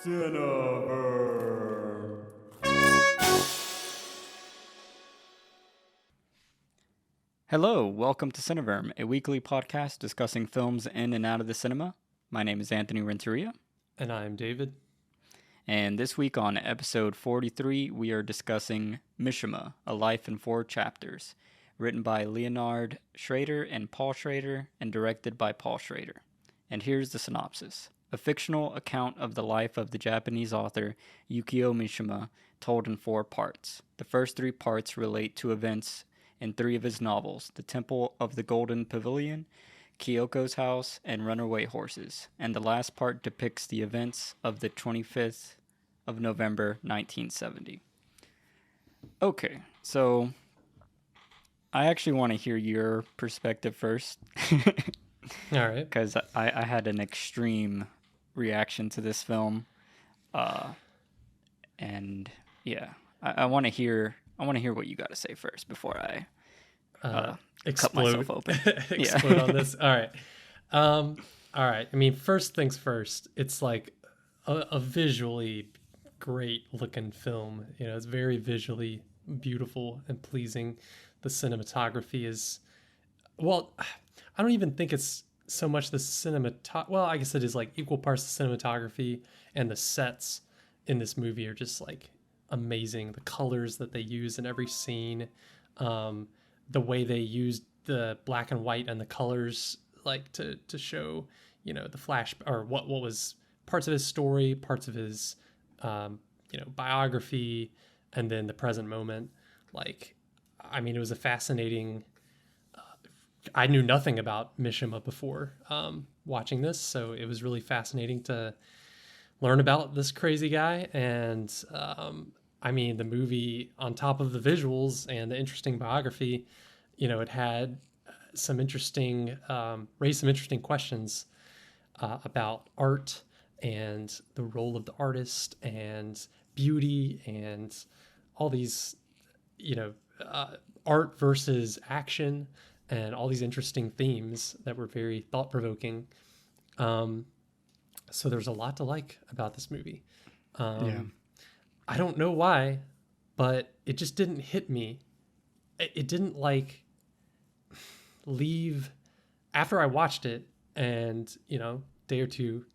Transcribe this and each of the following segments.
Cinever. Hello, welcome to Cineverm, a weekly podcast discussing films in and out of the cinema. My name is Anthony Renteria, And I'm David. and this week on episode 43, we are discussing Mishima, A Life in Four Chapters, written by Leonard Schrader and Paul Schrader, and directed by Paul Schrader. And here's the synopsis. A fictional account of the life of the Japanese author Yukio Mishima, told in 4 parts. The first 3 parts relate to events in 3 of his novels, The Temple of the Golden Pavilion, Kyoko's House, and Runaway Horses, and the last part depicts the events of the 25th of November 1970. Okay, so I actually want to hear your perspective first. All right. Because I had an extreme reaction to this film. And yeah, I want to hear what you got to say first before I cut myself open. Explode on this. All right. All right. I mean, first things first, it's like a visually great looking film. You know, it's very visually beautiful and pleasing. The cinematography is, well, I don't even think it's so much the well, I guess it is like equal parts the cinematography and the sets in this movie are just like amazing. The colors that they use in every scene, the way they used the black and white and the colors like to show, you know, the flash or what was parts of his story, parts of his biography, and then the present moment. Like, I mean, it was a fascinating. I knew nothing about Mishima before watching this, so it was really fascinating to learn about this crazy guy. And I mean, the movie, on top of the visuals and the interesting biography, you know, it had some interesting, raised some interesting questions about art and the role of the artist and beauty and all these, you know, art versus action and all these interesting themes that were very thought-provoking. So there's a lot to like about this movie. I don't know why, but it just didn't hit me. It didn't like leave after I watched it, and you know, day or two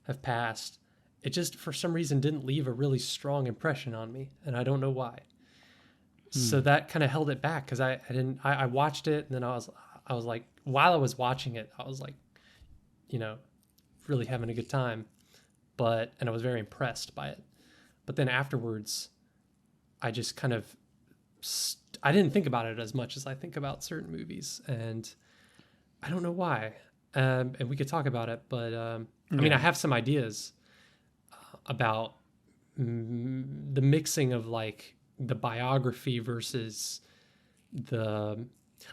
have passed. It just for some reason didn't leave a really strong impression on me, and I don't know why. So that kind of held it back because I watched it, and then I was like, while I was watching it, I was like, you know, really having a good time, and I was very impressed by it. But then afterwards, I just kind of, I didn't think about it as much as I think about certain movies, and I don't know why. And we could talk about it, but I mean, I have some ideas about the mixing of like the biography versus the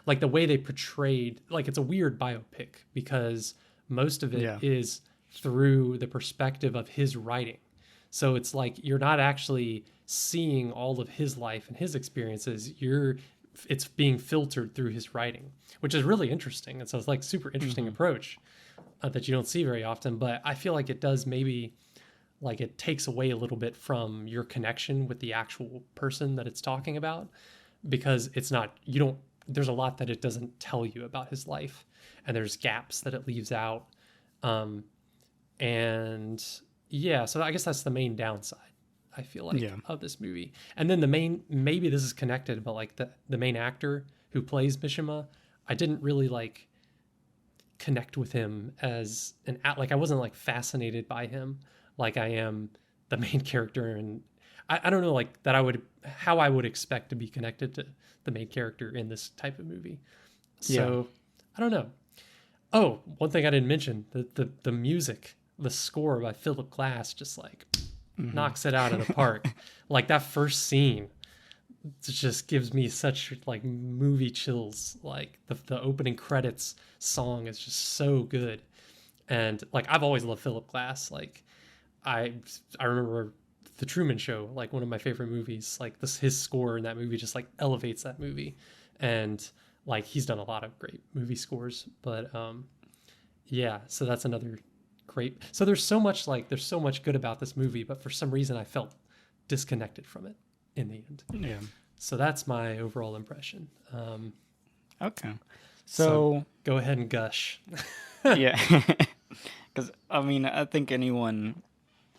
way they portrayed, like it's a weird biopic because most of it is through the perspective of his writing. So it's like you're not actually seeing all of his life and his experiences. It's being filtered through his writing, which is really interesting. And so it's like super interesting approach that you don't see very often. But I feel like it does maybe like it takes away a little bit from your connection with the actual person that it's talking about, because it's not, there's a lot that it doesn't tell you about his life, and there's gaps that it leaves out. And yeah, so I guess that's the main downside, I feel like, of this movie. And then maybe this is connected, but like the main actor who plays Mishima, I didn't really like connect with him as like I wasn't like fascinated by him like I am the main character. And I don't know, like that how I would expect to be connected to the main character in this type of movie. So I don't know. Oh, one thing I didn't mention, the music, the score by Philip Glass just like knocks it out of the park. Like that first scene just gives me such like movie chills. Like the opening credits song is just so good. And like I've always loved Philip Glass. Like I remember The Truman Show, like one of my favorite movies. Like his score in that movie just like elevates that movie. And like he's done a lot of great movie scores, but yeah, so that's another great. So there's so much good about this movie, but for some reason I felt disconnected from it in the end. Yeah. So that's my overall impression. Okay. So So go ahead and gush. yeah, because I mean, I think anyone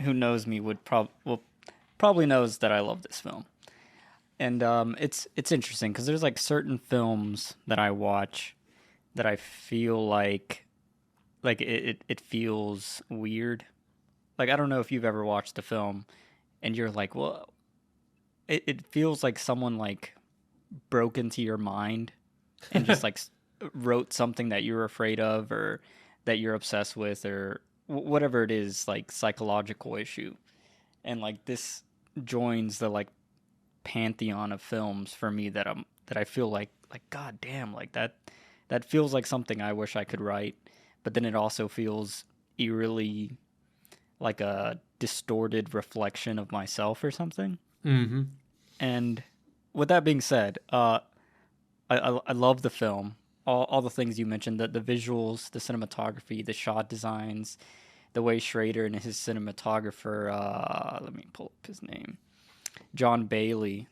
who knows me probably knows that I love this film. And it's interesting because there's like certain films that I watch that I feel like it feels weird. Like I don't know if you've ever watched a film and you're like, well, it feels like someone like broke into your mind and just like wrote something that you're afraid of or that you're obsessed with or whatever it is, like psychological issue. And like this joins the like pantheon of films for me that I feel like god damn, like that feels like something I wish I could write, but then it also feels eerily like a distorted reflection of myself or something. Mm-hmm. And with that being said, I love the film. All the things you mentioned, the visuals, the cinematography, the shot designs, the way Schrader and his cinematographer, let me pull up his name, John Bailey,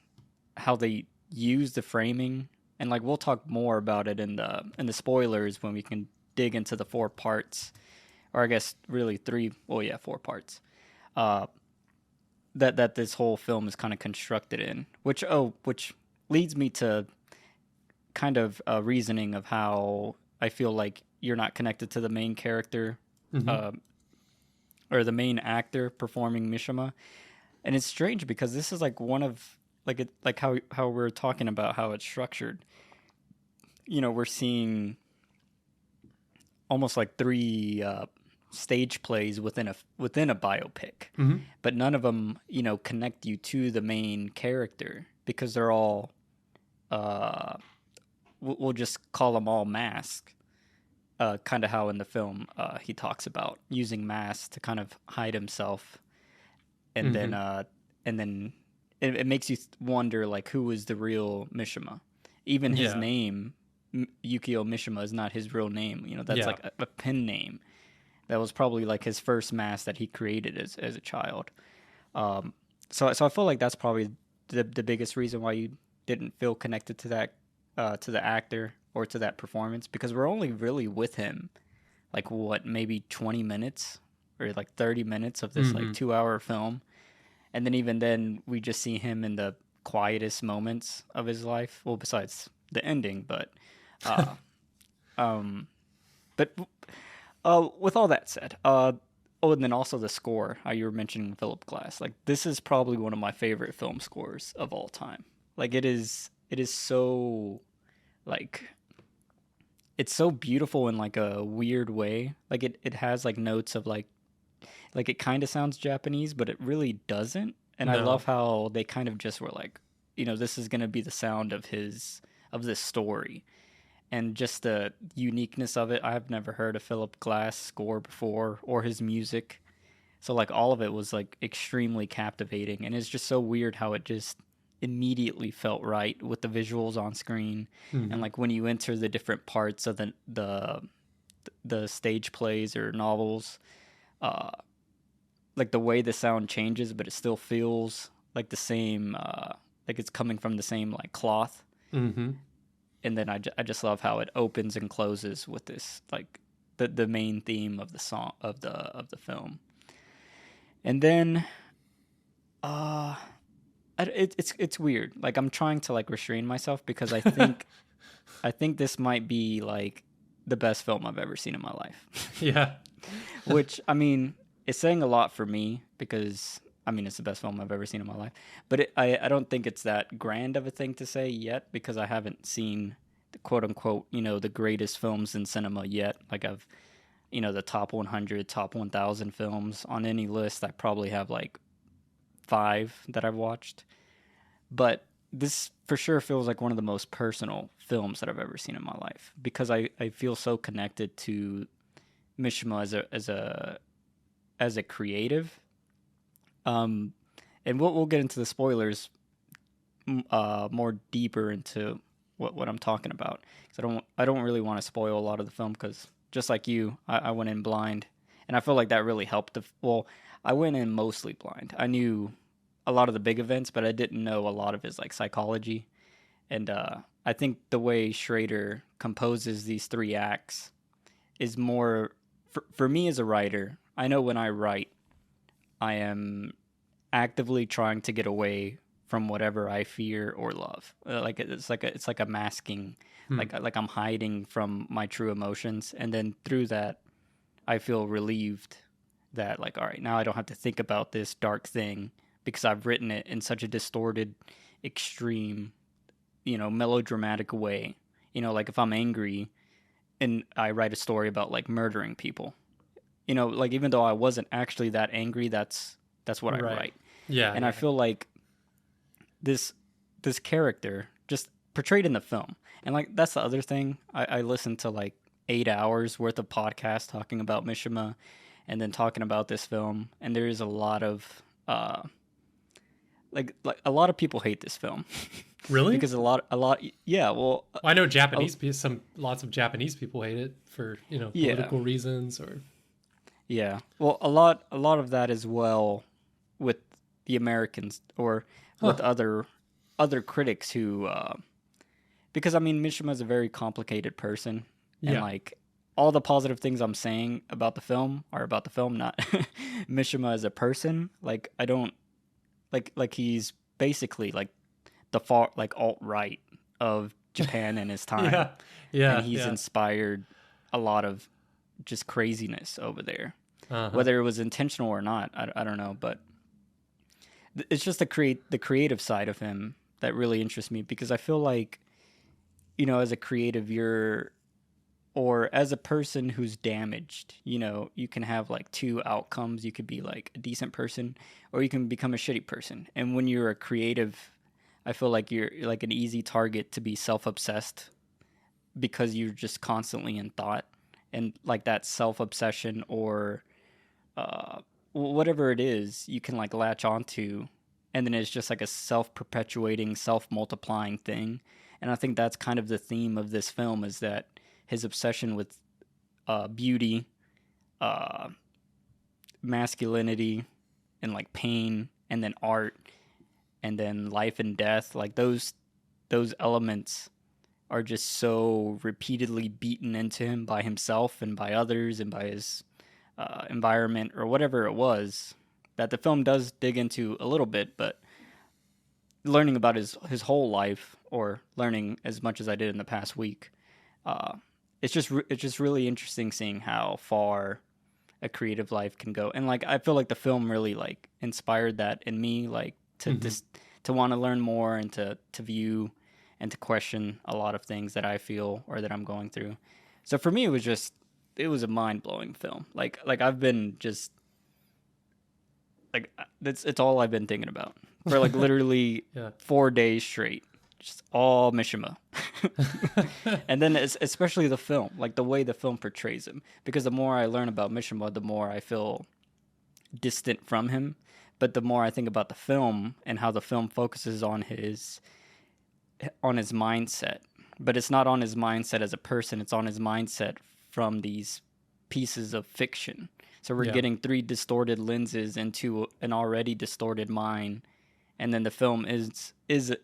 how they use the framing, and like we'll talk more about it in the spoilers when we can dig into the four parts, or I guess really three. Well, yeah, four parts. Uh, that this whole film is kind of constructed in, which leads me to kind of a reasoning of how I feel like you're not connected to the main character, Mm-hmm. uh, or the main actor performing Mishima. And it's strange because this is like one of like how we're talking about how it's structured. You know, we're seeing almost like three stage plays within a biopic, Mm-hmm. but none of them connect you to the main character because they're all we'll just call them all mask. Kind of how in the film he talks about using masks to kind of hide himself, and Mm-hmm. then it makes you wonder like who is the real Mishima. Even his Yeah. name, Yukio Mishima, is not his real name. You know, that's Yeah. like a pen name. That was probably like his first mask that he created as a child. Um, so I feel like that's probably the biggest reason why you didn't feel connected to the actor or to that performance, because we're only really with him like what, maybe 20 minutes or like 30 minutes of this like Mm-hmm. 2 hour film, and then even then we just see him in the quietest moments of his life, well besides the ending. Uh um but with all that said, oh, and then also the score, how you were mentioning Philip Glass, like this is probably one of my favorite film scores of all time. Like it is so like it's so beautiful in like a weird way. Like it has like notes of like it kind of sounds Japanese, but it really doesn't. And I No. love how they kind of just were like, this is gonna be the sound of this story, and just the uniqueness of it. I've never heard a Philip Glass score before or his music, so like all of it was like extremely captivating, and it's just so weird how it just immediately felt right with the visuals on screen, and Mm-hmm. like when you enter the different parts of the stage plays or novels, uh, like the way the sound changes, but it still feels like the same, like it's coming from the same like cloth. Mm-hmm. And then I just love how it opens and closes with this like the main theme of the song of the film. And then uh it's weird. Like I'm trying to like restrain myself because I think this might be like the best film I've ever seen in my life. Yeah. Which I mean, it's saying a lot for me because I mean it's the best film I've ever seen in my life. But I don't think it's that grand of a thing to say yet because I haven't seen the quote unquote the greatest films in cinema yet. Like I've the top 100, top 1,000 films on any list. I probably have like five that I've watched. But this for sure feels like one of the most personal films that I've ever seen in my life because I feel so connected to Mishima as a creative. Um, and we'll get into the spoilers more deeper into what I'm talking about. 'Cause I don't really want to spoil a lot of the film because just like you, I went in blind, And I feel like that really helped. Well, I went in mostly blind. I knew a lot of the big events, but I didn't know a lot of his like psychology. And I think the way Schrader composes these three acts is more for me as a writer. I know when I write, I am actively trying to get away from whatever I fear or love. Like it's like a masking, Hmm. like I'm hiding from my true emotions, and then through that, I feel relieved that like, all right, now I don't have to think about this dark thing because I've written it in such a distorted, extreme, melodramatic way. Like if I'm angry and I write a story about like murdering people, like even though I wasn't actually that angry, that's what I Right. write. Yeah. And I Yeah. feel like this this character just portrayed in the film. And like that's the other thing. I listened to like 8 hours worth of podcast talking about Mishima and then talking about this film, and there is a lot of like a lot of people hate this film Really? because a lot yeah, well, Well, I know Japanese lots of Japanese people hate it for, yeah. political reasons or. Yeah. Well, a lot of that as well with the Americans or Huh. with other critics who because I mean Mishima is a very complicated person, and Yeah. like all the positive things I'm saying about the film are about the film, not Mishima as a person. Like I don't like he's basically like the far like alt right of Japan in his time, Yeah. and Yeah. he's Yeah. inspired a lot of just craziness over there. Uh-huh. Whether it was intentional or not, I don't know, but it's just the creative side of him that really interests me because I feel like as a creative or as a person who's damaged, you can have like two outcomes. You could be like a decent person or you can become a shitty person. And when you're a creative, I feel like you're like an easy target to be self-obsessed because you're just constantly in thought, and like that self-obsession or uh, whatever it is, you can like latch onto, and then it's just like a self-perpetuating, self-multiplying thing. And I think that's kind of the theme of this film is that his obsession with beauty, uh, masculinity, and like pain, and then art, and then life and death, like those elements are just so repeatedly beaten into him by himself and by others and by his environment or whatever it was that the film does dig into a little bit, but learning about his whole life or learning as much as I did in the past week, uh, it's just really interesting seeing how far a creative life can go. And like I feel like the film really like inspired that in me, like to Hmm. just to want to learn more and to view and to question a lot of things that I feel or that I'm going through. So for me it was a mind-blowing film. Like I've been just like it's all I've been thinking about for like literally Yeah. 4 days straight. Just all Mishima. And then especially the film, like the way the film portrays him, because the more I learn about Mishima, the more I feel distant from him. But the more I think about the film and how the film focuses on his mindset, but it's not on his mindset as a person, it's on his mindset from these pieces of fiction. So we're Yeah. getting three distorted lenses into an already distorted mind, and then the film is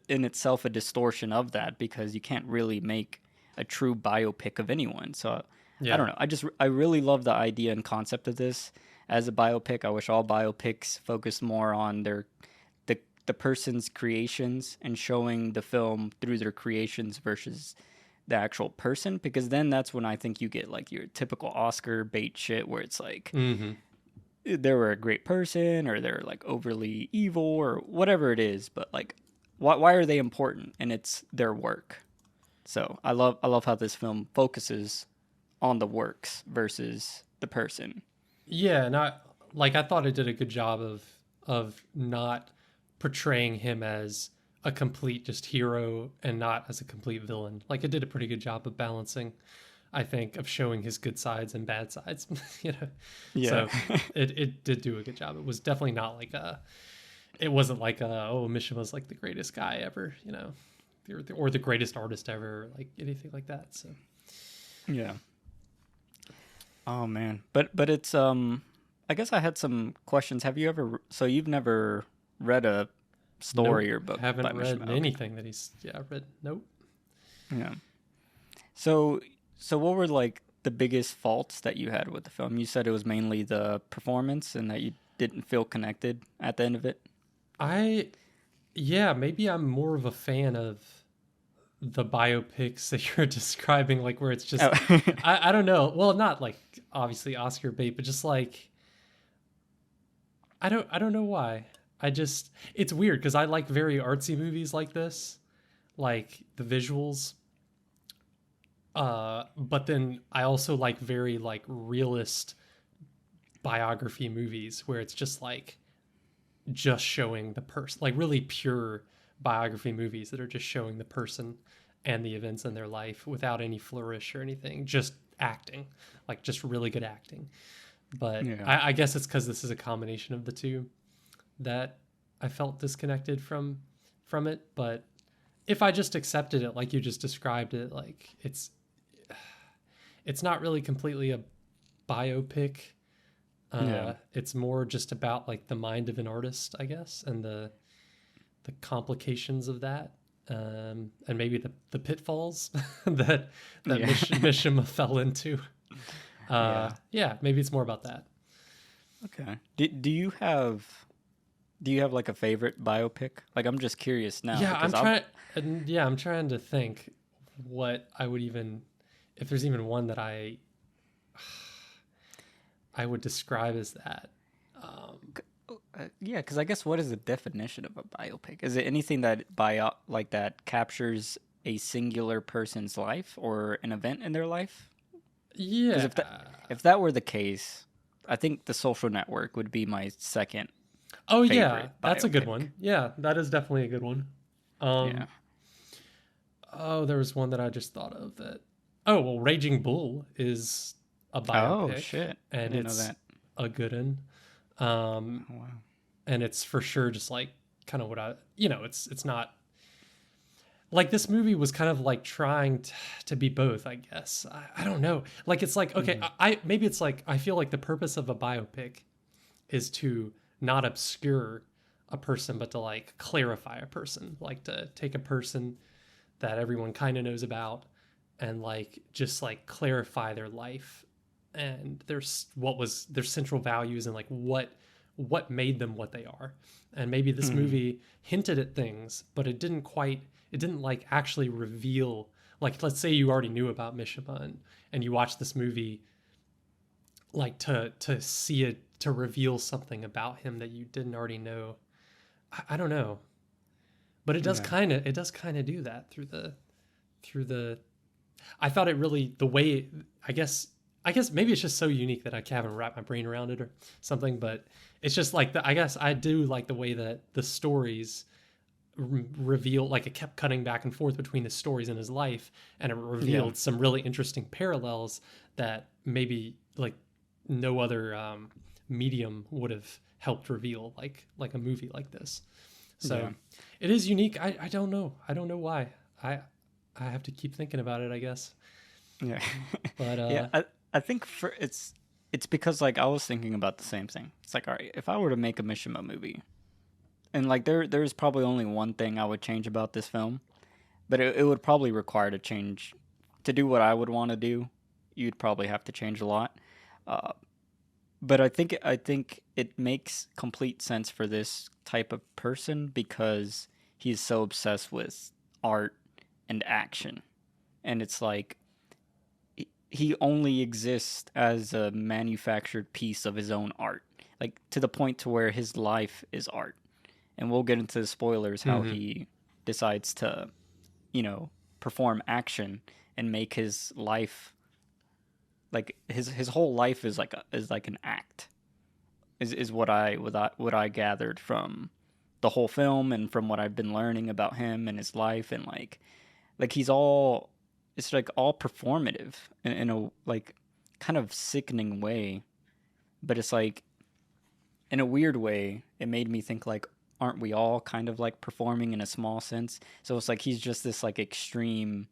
in itself a distortion of that because you can't really make a true biopic of anyone. So I Yeah. don't know. I really love the idea and concept of this as a biopic. I wish all biopics focused more on the person's creations and showing the film through their creations versus the actual person, because then that's when I think you get like your typical Oscar bait shit where it's like Hmm. they were a great person or they're like overly evil or whatever it is, but like why are they important? And it's their work. So I love how this film focuses on the works versus the person. Yeah, and I thought it did a good job of not portraying him as a complete just hero and not as a complete villain. Like it did a pretty good job of balancing, I think, of showing his good sides and bad sides. you know, Yeah. so it did do a good job. It was definitely not it wasn't like Mishima's like the greatest guy ever, or the greatest artist ever, like anything like that. So Yeah. Oh man. But it's I guess I had some questions. Have you ever so you've never read a Nope, story or book haven't by read Mishima? Okay. anything that he's read. Nope. Yeah. So so what were like the biggest faults that you had with the film? You said it was mainly the performance and that you didn't feel connected at the end of it. I Yeah, maybe I'm more of a fan of the biopics that you're describing, like where it's Oh. just I don't know. Well, not like obviously Oscar bait, but just like I don't know why. I just it's weird because I like very artsy movies like this, like the visuals. But then I also like very like realist biography movies where it's just showing the person, like really pure biography movies that are just showing the person and the events in their life without any flourish or anything, just acting, like just really good acting. But Yeah. I guess it's because this is a combination of the two that I felt disconnected from it. But if I just accepted it like you just described it, like it's not really completely a biopic. Yeah. It's more just about like the mind of an artist, I guess, and the complications of that, and maybe the pitfalls that Yeah. Mishima fell into. Yeah. Yeah, maybe it's more about that. Okay. Do you have like a favorite biopic? Like I'm just curious now Yeah, because I'll I'm trying to think what I would even, if there's even one that I would describe as that. Um, yeah, because I guess what is the definition of a biopic? Is it anything that like that captures a singular person's life or an event in their life? Because yeah. if that were the case, I think The Social Network would be my second Oh yeah, favorite that's a good biopic. one. Yeah, that is definitely a good one. Yeah. Um, oh, there was one that I just thought of that. Oh well, Raging Bull is a Oh biopic, shit! I and didn't know it's that. a good one. Um, Oh, wow. and it's for sure just like kind of what it's not like this movie was kind of like trying to be both, I guess. I don't know. Like it's like okay, Hmm. I maybe it's like I feel like the purpose of a biopic is to not obscure a person, but to like clarify a person, like to take a person that everyone kind of knows about and like just like clarify their life and what was their central values and like what made them what they are. And maybe this Hmm. movie hinted at things, but it didn't like actually reveal, like let's say you already knew about Mishima and you watch this movie like to see it, to reveal something about him that you didn't already know. I don't know, but Yeah. it does kind of do that through the. I thought it really the way I guess maybe it's just so unique that I haven't wrapped my brain around it or something. But it's just like I guess I do like the way that the stories reveal, like it kept cutting back and forth between his stories and his life, and it Yeah. revealed some really interesting parallels that maybe like no other medium would have helped reveal, like a movie like this. So Yeah. it is unique. I don't know. I don't know why. I have to keep thinking about it, I guess. Yeah. But Yeah. I think for it's because like I was thinking about the same thing. It's like all right, if I were to make a Mishima movie, and like there's probably only one thing I would change about this film, but it would probably require to change to do what I would want to do. You'd probably have to change a lot. Uh, but I think it makes complete sense for this type of person because he's so obsessed with art and action, and it's like he only exists as a manufactured piece of his own art, like to the point to where his life is art. And we'll get into the spoilers how mhm. he decides to, you know, perform action and make his life like his whole life is like an act. Is what I gathered from the whole film and from what I've been learning about him and his life and like he's all it's like all performative in a like kind of sickening way, but it's like in a weird way it made me think like aren't we all kind of like performing in a small sense? So it's like he's just this like extreme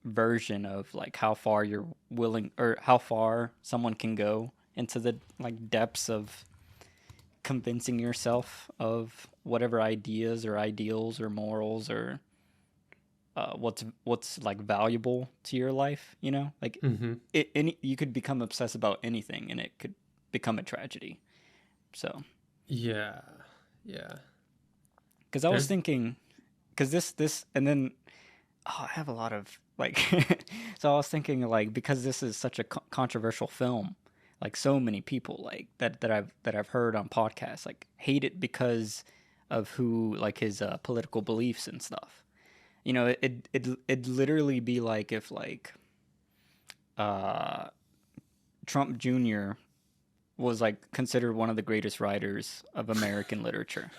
version of like how far you're willing or how far someone can go into the like depths of convincing yourself of whatever ideas or ideals or morals or what's like valuable to your life, you know? Like Mm-hmm. you could become obsessed about anything and it could become a tragedy. So, Yeah. Yeah. because I was There's thinking, because this, and then I have a lot of like, so I was thinking like because this is such a controversial film, like so many people like that I've heard on podcasts like hate it because of who like his political beliefs and stuff. You know, it'd literally be like if like uh, Trump Jr. was like considered one of the greatest writers of American literature,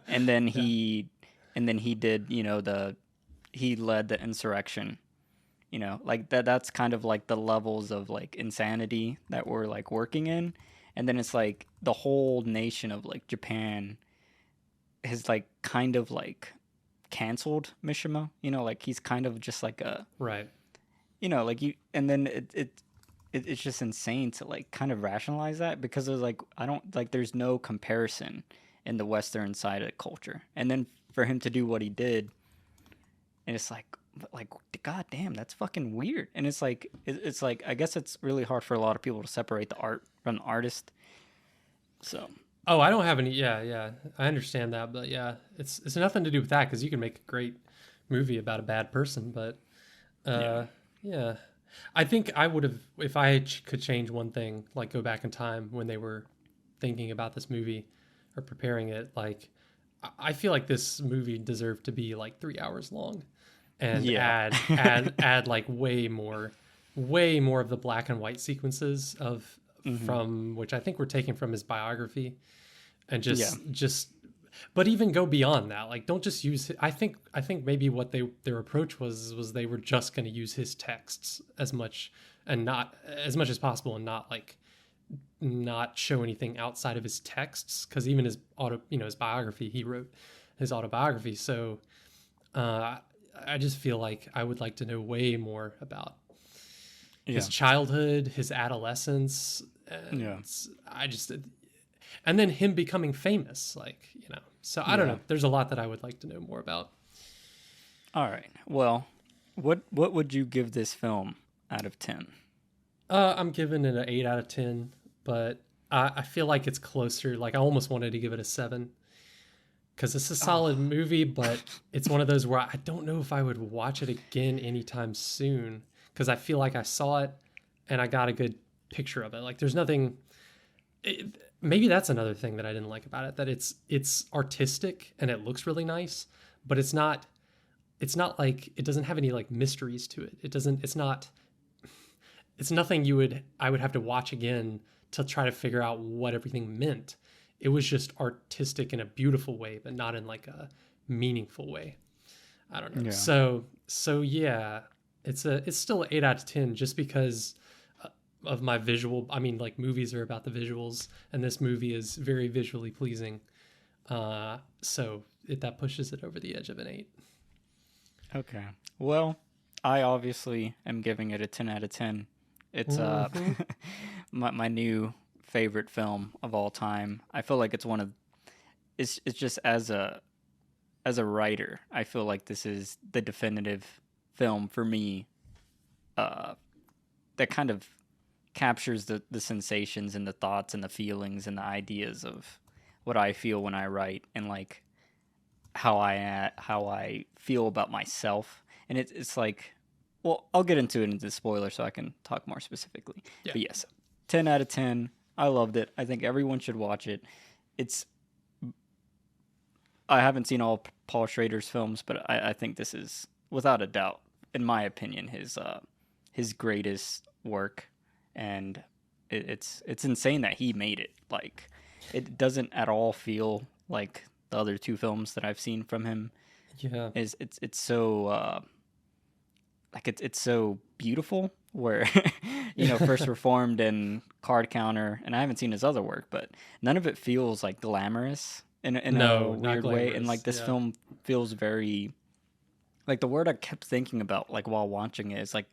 and then yeah. he did, you know, he led the insurrection. You know, like that's kind of like the levels of like insanity that we're like working in. And then it's like the whole nation of like Japan has like kind of like canceled Mishima. You know, like he's kind of just like a, Right. you know, like you, and then it's just insane to like kind of rationalize that because there's like I don't like there's no comparison in the Western side of the culture, and then for him to do what he did, and it's like god damn, that's fucking weird. And it's like it's like I guess it's really hard for a lot of people to separate the art from the artist. So Oh, I don't have any. Yeah, yeah, I understand that, but yeah, it's nothing to do with that because you can make a great movie about a bad person. But yeah, yeah, I think I would have if I could change one thing, like go back in time when they were thinking about this movie or preparing it. Like, I feel like this movie deserved to be like 3 hours long, and yeah, add like way more of the black and white sequences of hmm, from which I think were taken from his biography and yeah, just but even go beyond that, like don't just use I think maybe what their approach was they were just going to use his texts as much and not as much as possible and not like not show anything outside of his texts because even his his biography, he wrote his autobiography. So uh I just feel like I would like to know way more about yeah, his childhood, his adolescence, yeah, and I just and then him becoming famous, like so I don't yeah. know, there's a lot that I would like to know more about. All right, well, what would you give this film out of 10? I'm giving it an 8 out of 10, but I feel like it's closer, like I almost wanted to give it a 7 because it's a solid Oh, movie, but it's one of those where I don't know if I would watch it again anytime soon because I feel like I saw it and I got a good picture of it. Like there's nothing maybe that's another thing that I didn't like about it, that it's artistic and it looks really nice, but it's not like it doesn't have any like mysteries to it. It doesn't it's nothing I would have to watch again to try to figure out what everything meant. It was just artistic in a beautiful way, but not in like a meaningful way. I don't know. yeah, So yeah, it's still an 8 out of 10 just because of my visual. I mean, like movies are about the visuals, and this movie is very visually pleasing. That pushes it over the edge of an 8. okay. Well, I obviously am giving it a 10 out of 10. It's Mm-hmm. my new favorite film of all time. I feel like it's one of it's just as a writer, I feel like this is the definitive film for me uh that kind of captures the sensations and the thoughts and the feelings and the ideas of what I feel when I write and like how I feel about myself. And it's like, well, I'll get into it into the spoiler so I can talk more specifically. Yeah. But yes, 10 out of 10. I loved it. I think everyone should watch it. It's I haven't seen all Paul Schrader's films, but I think this is without a doubt, in my opinion, his greatest work, and it's insane that he made it. Like, it doesn't at all feel like the other two films that I've seen from him. Yeah. Is it's so like it's so beautiful. Where First Reformed and Card Counter, and I haven't seen his other work, but none of it feels like glamorous in a No, not weird way. And glamorous. like this Yeah. film feels very like the word I kept thinking about like while watching it is like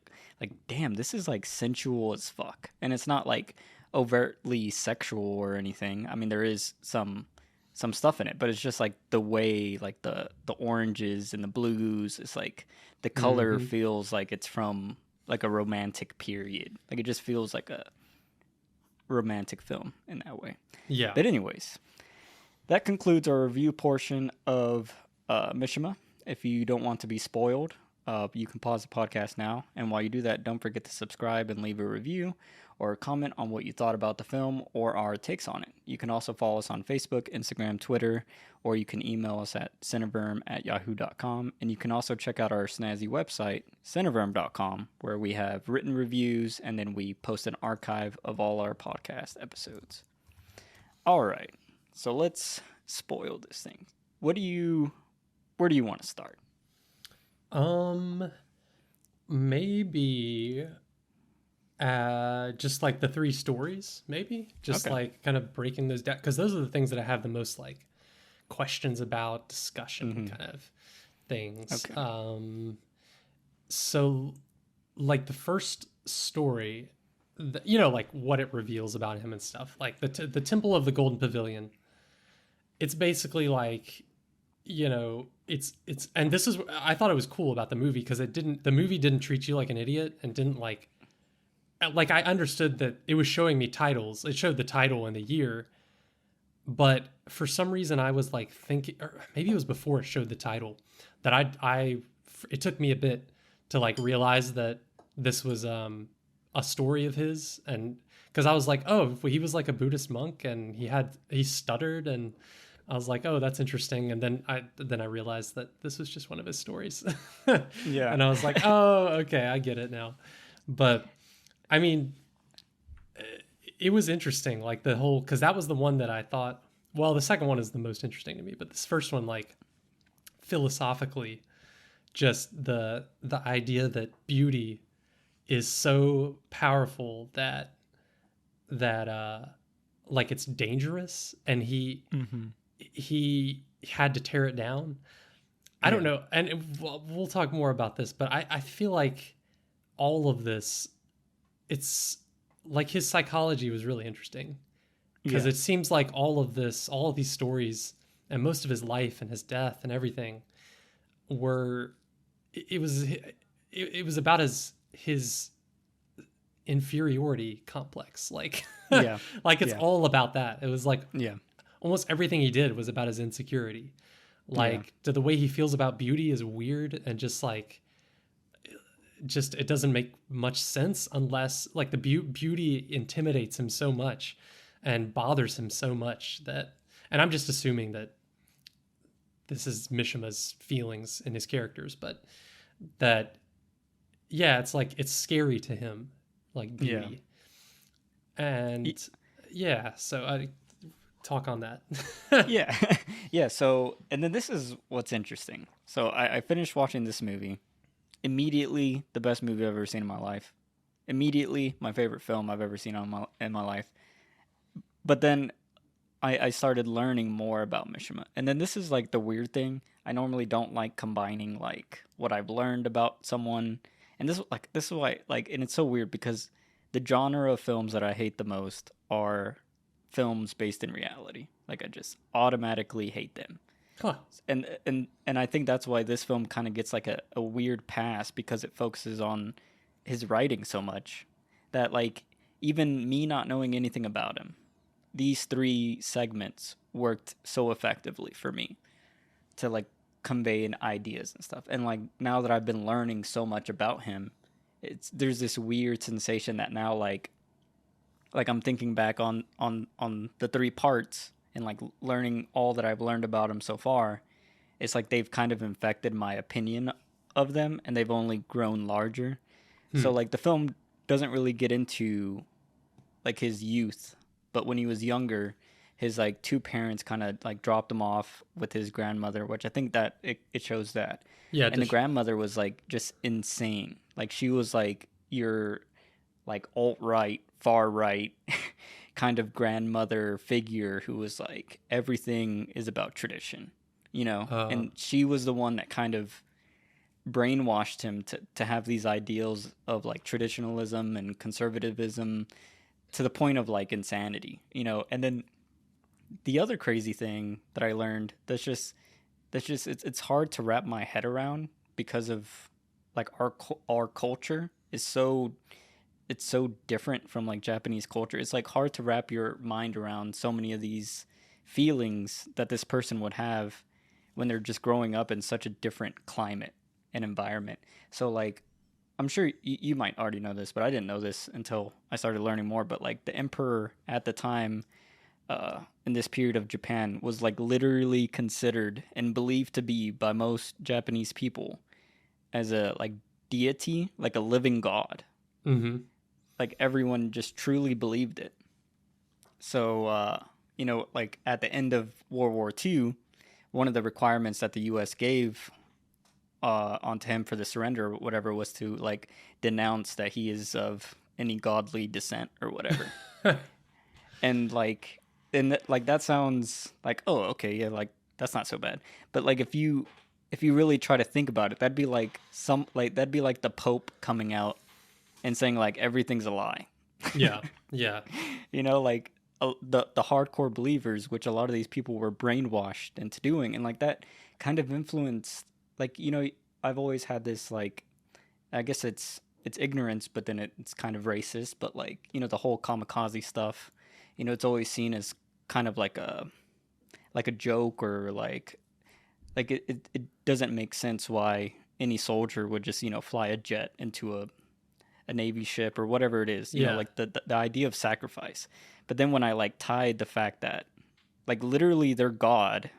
damn, this is like sensual as fuck. And it's not like overtly sexual or anything. I mean, there is some stuff in it, but it's just like the way like the oranges and the blues, it's like the color Hmm. feels like it's from like a romantic period. Like it just feels like a romantic film in that way. Yeah. But anyways, that concludes our review portion of Mishima. If you don't want to be spoiled, you can pause the podcast now. And while you do that, don't forget to subscribe and leave a review or comment on what you thought about the film or our takes on it. You can also follow us on Facebook, Instagram, Twitter, or you can email us at cineverm@yahoo.com. And you can also check out our snazzy website, cineverm.com, where we have written reviews and then we post an archive of all our podcast episodes. All right. So let's spoil this thing. Where do you want to start? Maybe just like the three stories, maybe just Okay. like kind of breaking those down, because those are the things that I have the most like questions about, discussion Mm-hmm. kind of things. Okay. So like the first story, like what it reveals about him and stuff, like the Temple of the Golden Pavilion. It's basically like, it's and this is, I thought it was cool about the movie because the movie didn't treat you like an idiot and didn't like I understood that it was showing me titles. It showed the title and the year, but for some reason I was like thinking, or maybe it was before it showed the title, that it took me a bit to like realize that this was a story of his. And because I was like, oh, he was like a Buddhist monk and he stuttered, and I was like, oh, that's interesting. And then I realized that this was just one of his stories. Yeah. And I was like, oh, okay, I get it now. But I mean, it was interesting, like the whole, because that was the one that I thought, well, the second one is the most interesting to me, but this first one, like philosophically, just the idea that beauty is so powerful that like it's dangerous, and Mm-hmm. he had to tear it down. I don't Yeah. know, and we'll talk more about this, but I feel like all of this, it's like his psychology was really interesting, because Yeah. it seems like all of these stories and most of his life and his death and everything were, it was about his inferiority complex, like Yeah. like it's Yeah. all about that. It was like Yeah. almost everything he did was about his insecurity. Yeah. Like the way he feels about beauty is weird, and just it doesn't make much sense unless like the beauty intimidates him so much and bothers him so much that, and I'm just assuming that this is Mishima's feelings in his characters, but that, yeah, it's like it's scary to him, like Yeah. beauty. And Y- yeah, so I talk on that. Yeah. Yeah. So, and then this is what's interesting. So I finished watching this movie. Immediately, the best movie I've ever seen in my life. Immediately, my favorite film I've ever seen in my life. But then I started learning more about Mishima. And then this is like the weird thing. I normally don't like combining like what I've learned about someone. And this is why like, and it's so weird because the genre of films that I hate the most are films based in reality. Like I just automatically hate them. Huh. And I think that's why this film kind of gets like a weird pass because it focuses on his writing so much that like even me not knowing anything about him, these three segments worked so effectively for me to like convey in ideas and stuff. And like now that I've been learning so much about him, there's this weird sensation that now like I'm thinking back on the three parts and like learning all that I've learned about him so far. It's like they've kind of infected my opinion of them and they've only grown larger. Hmm. So like the film doesn't really get into like his youth, but when he was younger, his like two parents kind of like dropped him off with his grandmother, which I think that it shows that. Yeah. And the grandmother was like just insane. Like she was like your like alt right, far right kind of grandmother figure who was like everything is about tradition, you know? uh, And she was the one that kind of brainwashed him to have these ideals of like traditionalism and conservatism to the point of like insanity, and then the other crazy thing that I learned that's just it's hard to wrap my head around because of like our culture is so it's so different from like Japanese culture. It's like hard to wrap your mind around so many of these feelings that this person would have when they're just growing up in such a different climate and environment. So like I'm sure you might already know this, but I didn't know this until I started learning more. But like the emperor at the time, in this period of Japan, was like literally considered and believed to be by most Japanese people as a like deity, like a living god. Mm-hmm. Like everyone just truly believed it. So like at the end of World War II, one of the requirements that the U.S. gave onto him for the surrender or whatever was to like denounce that he is of any godly descent or whatever. And like like that sounds like, oh, okay, yeah, like that's not so bad. But like if you really try to think about it, that'd be like the Pope coming out and saying like everything's a lie. Yeah. Yeah. Like the hardcore believers, which a lot of these people were brainwashed into doing, and like that kind of influenced, like I've always had this like, I guess it's ignorance, but then it's kind of racist, but like the whole kamikaze stuff, it's always seen as kind of like a joke, or like it doesn't make sense why any soldier would just fly a jet into a navy ship or whatever it is, Yeah. like the idea of sacrifice. But then when I like tied the fact that like literally their god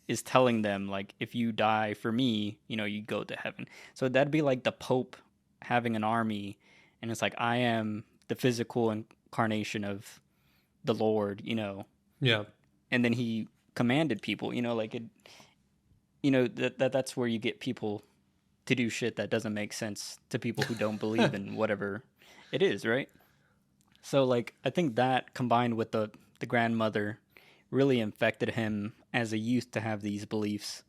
is telling them like, if you die for me, you go to heaven. So that'd be like the Pope having an army, and it's like, I am the physical incarnation of the Lord, Yeah. and then he commanded people, like it, that's where you get people to do shit that doesn't make sense to people who don't believe in whatever it is, right? So like I think that combined with the grandmother really infected him as a youth to have these beliefs.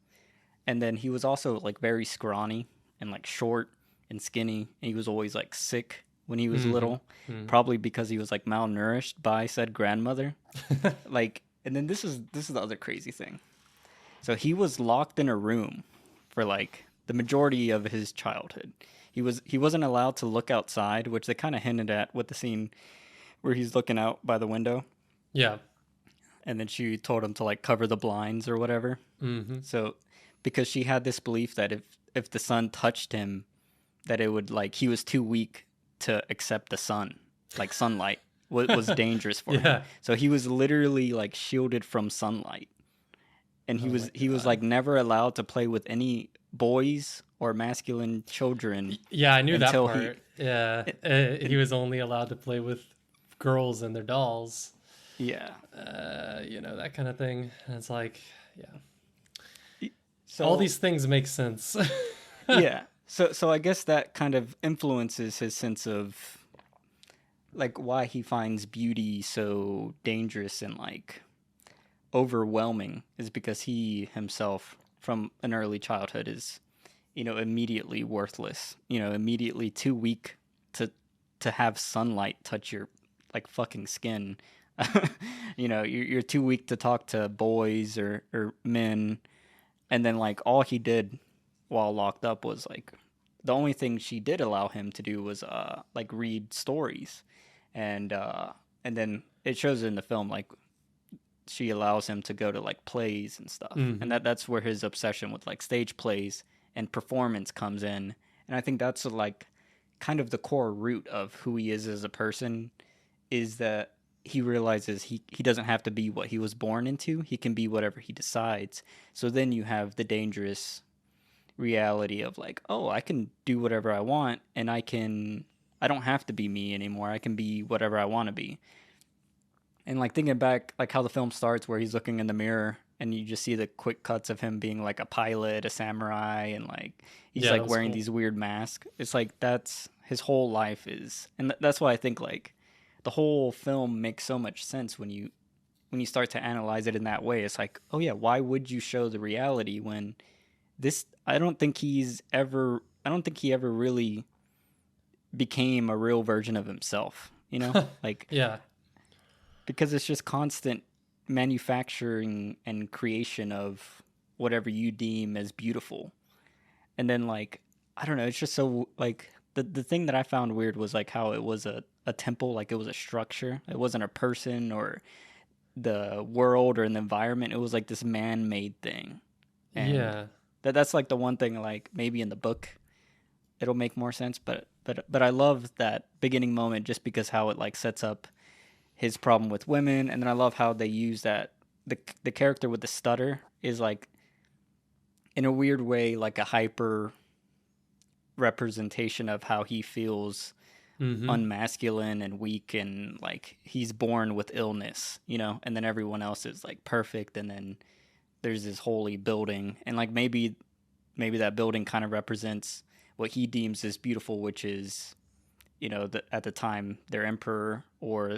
And then he was also like very scrawny and like short and skinny, and he was always like sick when he was Mm-hmm. little, Mm-hmm. probably because he was like malnourished by said grandmother. Like, and then this is the other crazy thing. So he was locked in a room for like the majority of his childhood. He wasn't allowed to look outside, which they kind of hinted at with the scene where he's looking out by the window, Yeah. and then she told him to like cover the blinds or whatever. Mm-hmm. So because she had this belief that if the sun touched him, that it would like, he was too weak to accept the sun, like sunlight was dangerous for him. Yeah. So he was literally like shielded from sunlight, and Oh my he was God. like never allowed to play with any boys or masculine children Yeah, I knew that until part. Yeah. He was only allowed to play with girls and their dolls. yeah. That kind of thing. And it's like, yeah. So All these things make sense. yeah. So I guess that kind of influences his sense of like why he finds beauty so dangerous and like overwhelming, is because he himself from an early childhood is immediately worthless, immediately too weak to have sunlight touch your like fucking skin. You're too weak to talk to boys or men. And then like all he did while locked up was like, the only thing she did allow him to do was like read stories. And then it shows in the film like she allows him to go to like plays and stuff. Mhm. And that's where his obsession with like stage plays and performance comes in. And I think that's like kind of the core root of who he is as a person, is that he realizes he doesn't have to be what he was born into. He can be whatever he decides. So then you have the dangerous reality of like, oh, I can do whatever I want, and I don't have to be me anymore. I can be whatever I want to be. And like thinking back, like how the film starts where he's looking in the mirror and you just see the quick cuts of him being like a pilot, a samurai, and like he's Yeah, that like was wearing cool. these weird masks. It's like that's his whole life is, and that's why I think like the whole film makes so much sense when you start to analyze it in that way. It's like, oh yeah, why would you show the reality when this I don't think I don't think he ever really became a real version of himself, you know? Like, Yeah. because it's just constant manufacturing and creation of whatever you deem as beautiful. And then, like, I don't know, it's just so, like, the thing that I found weird was, like, how it was a temple, like, it was a structure. It wasn't a person or the world or an environment. It was, like, this man made thing. And Yeah. that's, like, the one thing, like, maybe in the book it'll make more sense. But I love that beginning moment just because how it, like, sets up his problem with women. And then I love how they use that. The character with the stutter is, like, in a weird way, like a hyper representation of how he feels Mm-hmm. unmasculine and weak, and like he's born with illness, you know, and then everyone else is like perfect, and then there's this holy building, and like maybe that building kind of represents what he deems as beautiful, which is, you know, at the time their emperor, or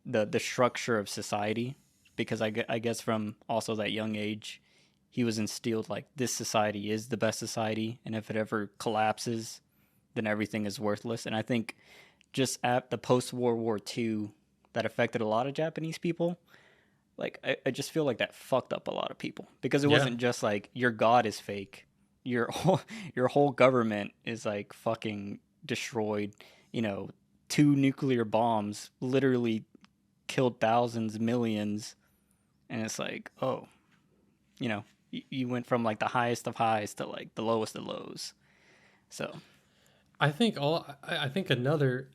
the structure of society, because I guess from also that young age he was instilled like this society is the best society, and if it ever collapses then everything is worthless. And I think just at the post World War II that affected a lot of Japanese people, like I just feel like that fucked up a lot of people, because it Yeah. wasn't just like your god is fake, your whole your whole government is like fucking destroyed. You know, two nuclear bombs literally killed thousands, millions, and it's like, oh, you know, you went from like the highest of highs to like the lowest of lows. So I think another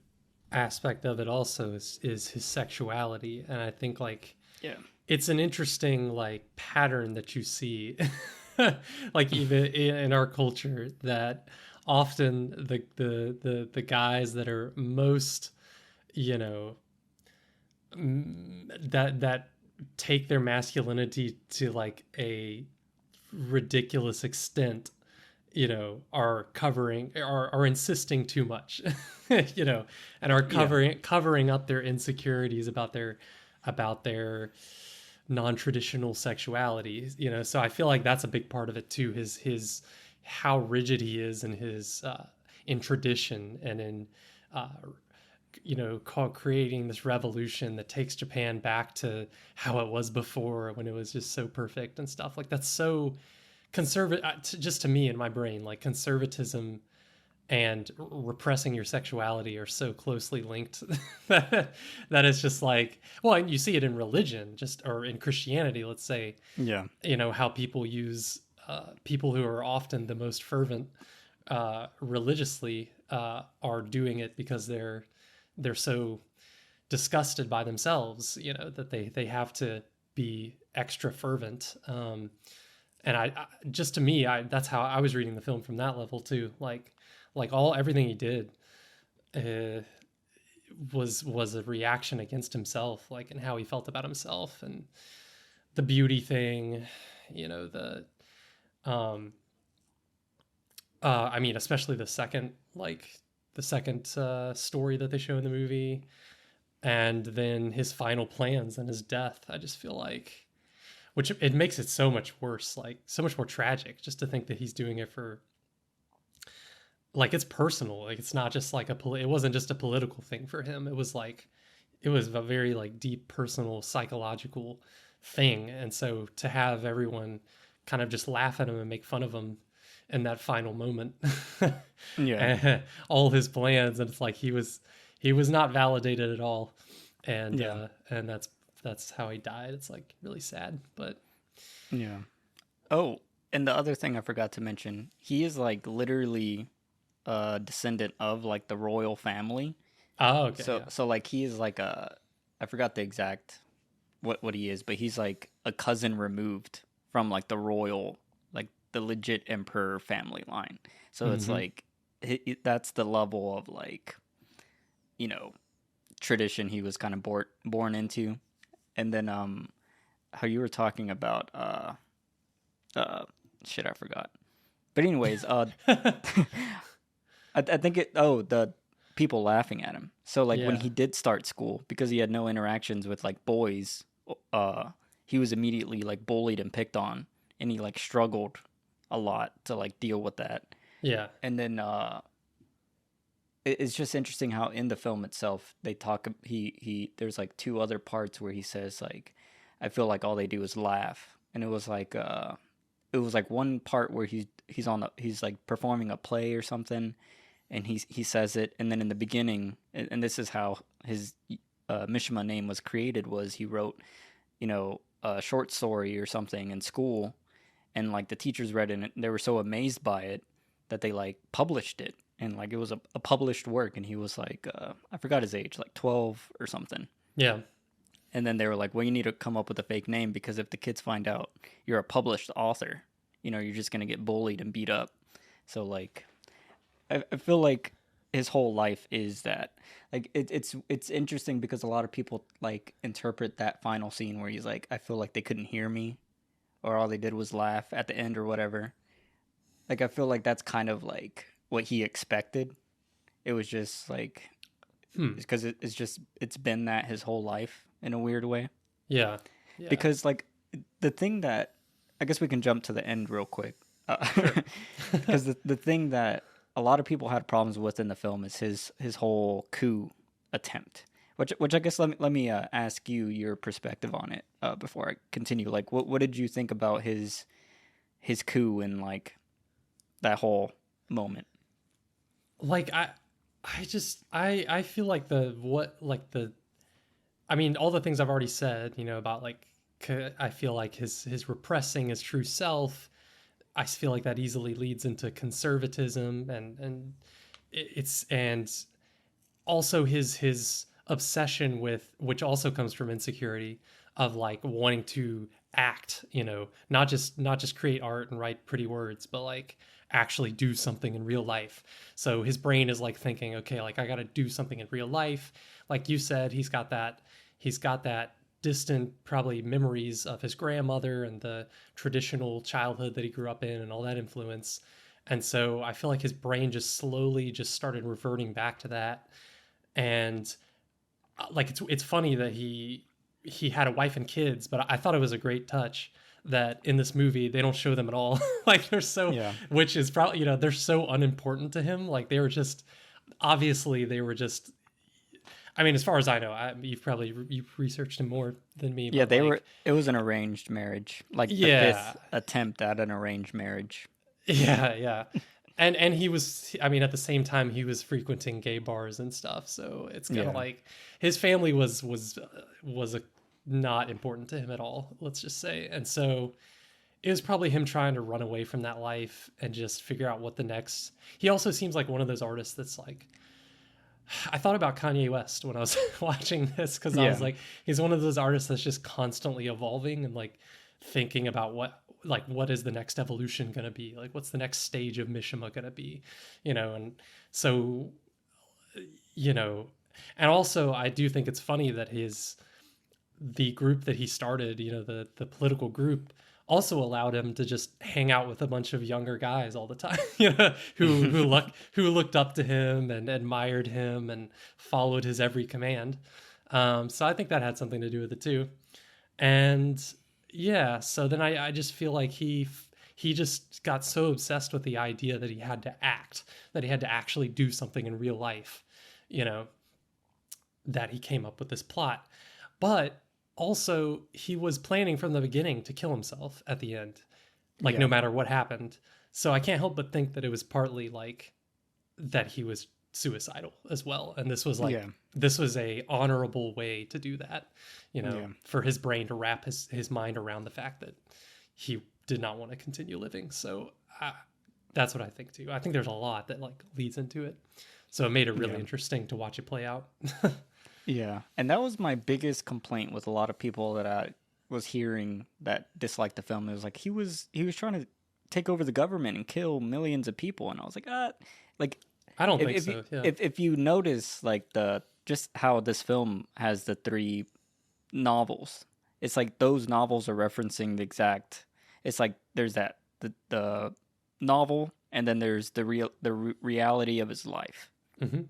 aspect of it also is his sexuality, and I think like yeah, it's an interesting like pattern that you see, like even in our culture, that often the guys that are most, you know, that take their masculinity to like a ridiculous extent, you know, are insisting too much, you know, and are yeah, covering up their insecurities about their non-traditional sexuality, you know. So I feel like that's a big part of it too, his how rigid he is in his in tradition, and in uh you know, creating this revolution that takes Japan back to how it was before, when it was just so perfect and stuff. Like that's so conservative, just to me in my brain. Like conservatism and repressing your sexuality are so closely linked that it's just like, well, and you see it in religion, just, or in Christianity, let's say, yeah, you know, how people use people who are often the most fervent religiously are doing it because they're so disgusted by themselves, you know, that they have to be extra fervent. And I just, to me, that's how I was reading the film, from that level too. Like all everything he did uh, was a reaction against himself, like, and how he felt about himself, and the beauty thing, you know, um I mean, especially the second story that they show in the movie, and then his final plans and his death. I just feel like, which it makes it so much worse, like so much more tragic, just to think that he's doing it for, like, it's personal. Like it's not just like it wasn't just a political thing for him. It was like, it was a very like deep personal psychological thing. And so to have everyone kind of just laugh at him and make fun of him in that final moment, yeah, and all his plans, and it's like he was not validated at all. yeah, And that's how he died. It's like really sad, but yeah. Oh, and the other thing I forgot to mention, he is like literally a descendant of like the royal family. oh, okay, So yeah. so like he is like a, I forgot the exact what he is, but he's like a cousin removed from like the royal, like the legit emperor family line. So it's Mm-hmm. like that's the level of like, you know, tradition he was kind of born into. And then how you were talking about uh shit, I forgot. But anyways, I think the people laughing at him. So like when Yeah. he did start school, because he had no interactions with like boys, uh, he was immediately like bullied and picked on, and he like struggled a lot to like deal with that. Yeah. And then it's just interesting how in the film itself they talk. He there's like two other parts where he says like, I feel like all they do is laugh, and it was like one part where he's like performing a play or something, and he says it, and then in the beginning, and this is how his Mishima name was created, was he wrote, a short story or something in school, and like the teachers read it and they were so amazed by it that they like published it, and like it was a published work, and he was like I forgot his age, like 12 or something. Yeah. And then they were like, well, you need to come up with a fake name, because if the kids find out you're a published author, you're just going to get bullied and beat up. So like I feel like his whole life is that, like it's interesting because a lot of people like interpret that final scene where he's like, I feel like they couldn't hear me, or all they did was laugh at the end or whatever. Like I feel like that's kind of like what he expected. It was just like, because it's been that his whole life in a weird way. Yeah. Yeah. Because like the thing that, I guess we can jump to the end real quick. Sure. Because the thing that a lot of people had problems with in the film is his whole coup attempt. Which I guess let me ask you your perspective on it before I continue. Like what did you think about his coup and like that whole moment? Like I feel like I mean, all the things I've already said, about like, I feel like his repressing his true self, I feel like that easily leads into conservatism, and it's, and also his obsession with, which also comes from insecurity, of like wanting to act, not just create art and write pretty words, but like actually do something in real life. So his brain is like thinking, okay, like I got to do something in real life. Like you said, he's got that distant probably memories of his grandmother and the traditional childhood that he grew up in and all that influence. And so I feel like his brain just slowly just started reverting back to that. And like it's funny that he had a wife and kids, but I thought it was a great touch that in this movie they don't show them at all. Like they're so, Yeah. which is probably, they're so unimportant to him. Like they were just, obviously they were just, I mean, as far as I know, you've researched him more than me. Yeah, but like, it was an arranged marriage, like the yeah, fifth attempt at an arranged marriage. yeah, yeah. And he was, I mean, at the same time he was frequenting gay bars and stuff. So it's kind of Yeah. like his family was not important to him at all, let's just say. And so it was probably him trying to run away from that life and just figure out what the next. He also seems like one of those artists that's like, I thought about Kanye West when I was watching this, because I was Yeah. like, he's one of those artists that's just constantly evolving and like thinking about what is the next evolution going to be? Like, what's the next stage of Mishima going to be? And so, and also I do think it's funny that the group that he started, the political group, also allowed him to just hang out with a bunch of younger guys all the time, who looked up to him and admired him and followed his every command. So I think that had something to do with it too. And yeah, so then I just feel like he just got so obsessed with the idea that he had to act, that he had to actually do something in real life, that he came up with this plot. But also he was planning from the beginning to kill himself at the end, like no Yeah. matter what happened. So I can't help but think that it was partly like that he was suicidal as well, and this was like, Yeah. this was a honorable way to do that, Yeah. for his brain to wrap his mind around the fact that he did not want to continue living. So that's what I think too. I think there's a lot that like leads into it, so it made it really Yeah. interesting to watch it play out. Yeah. And that was my biggest complaint with a lot of people that I was hearing that disliked the film. It was like he was trying to take over the government and kill millions of people, and I was like, like I don't think if so. you, Yeah. if you notice like the just how this film has the three novels, it's like those novels are referencing the exact. It's like there's the novel, and then there's the reality of his life. Hmm.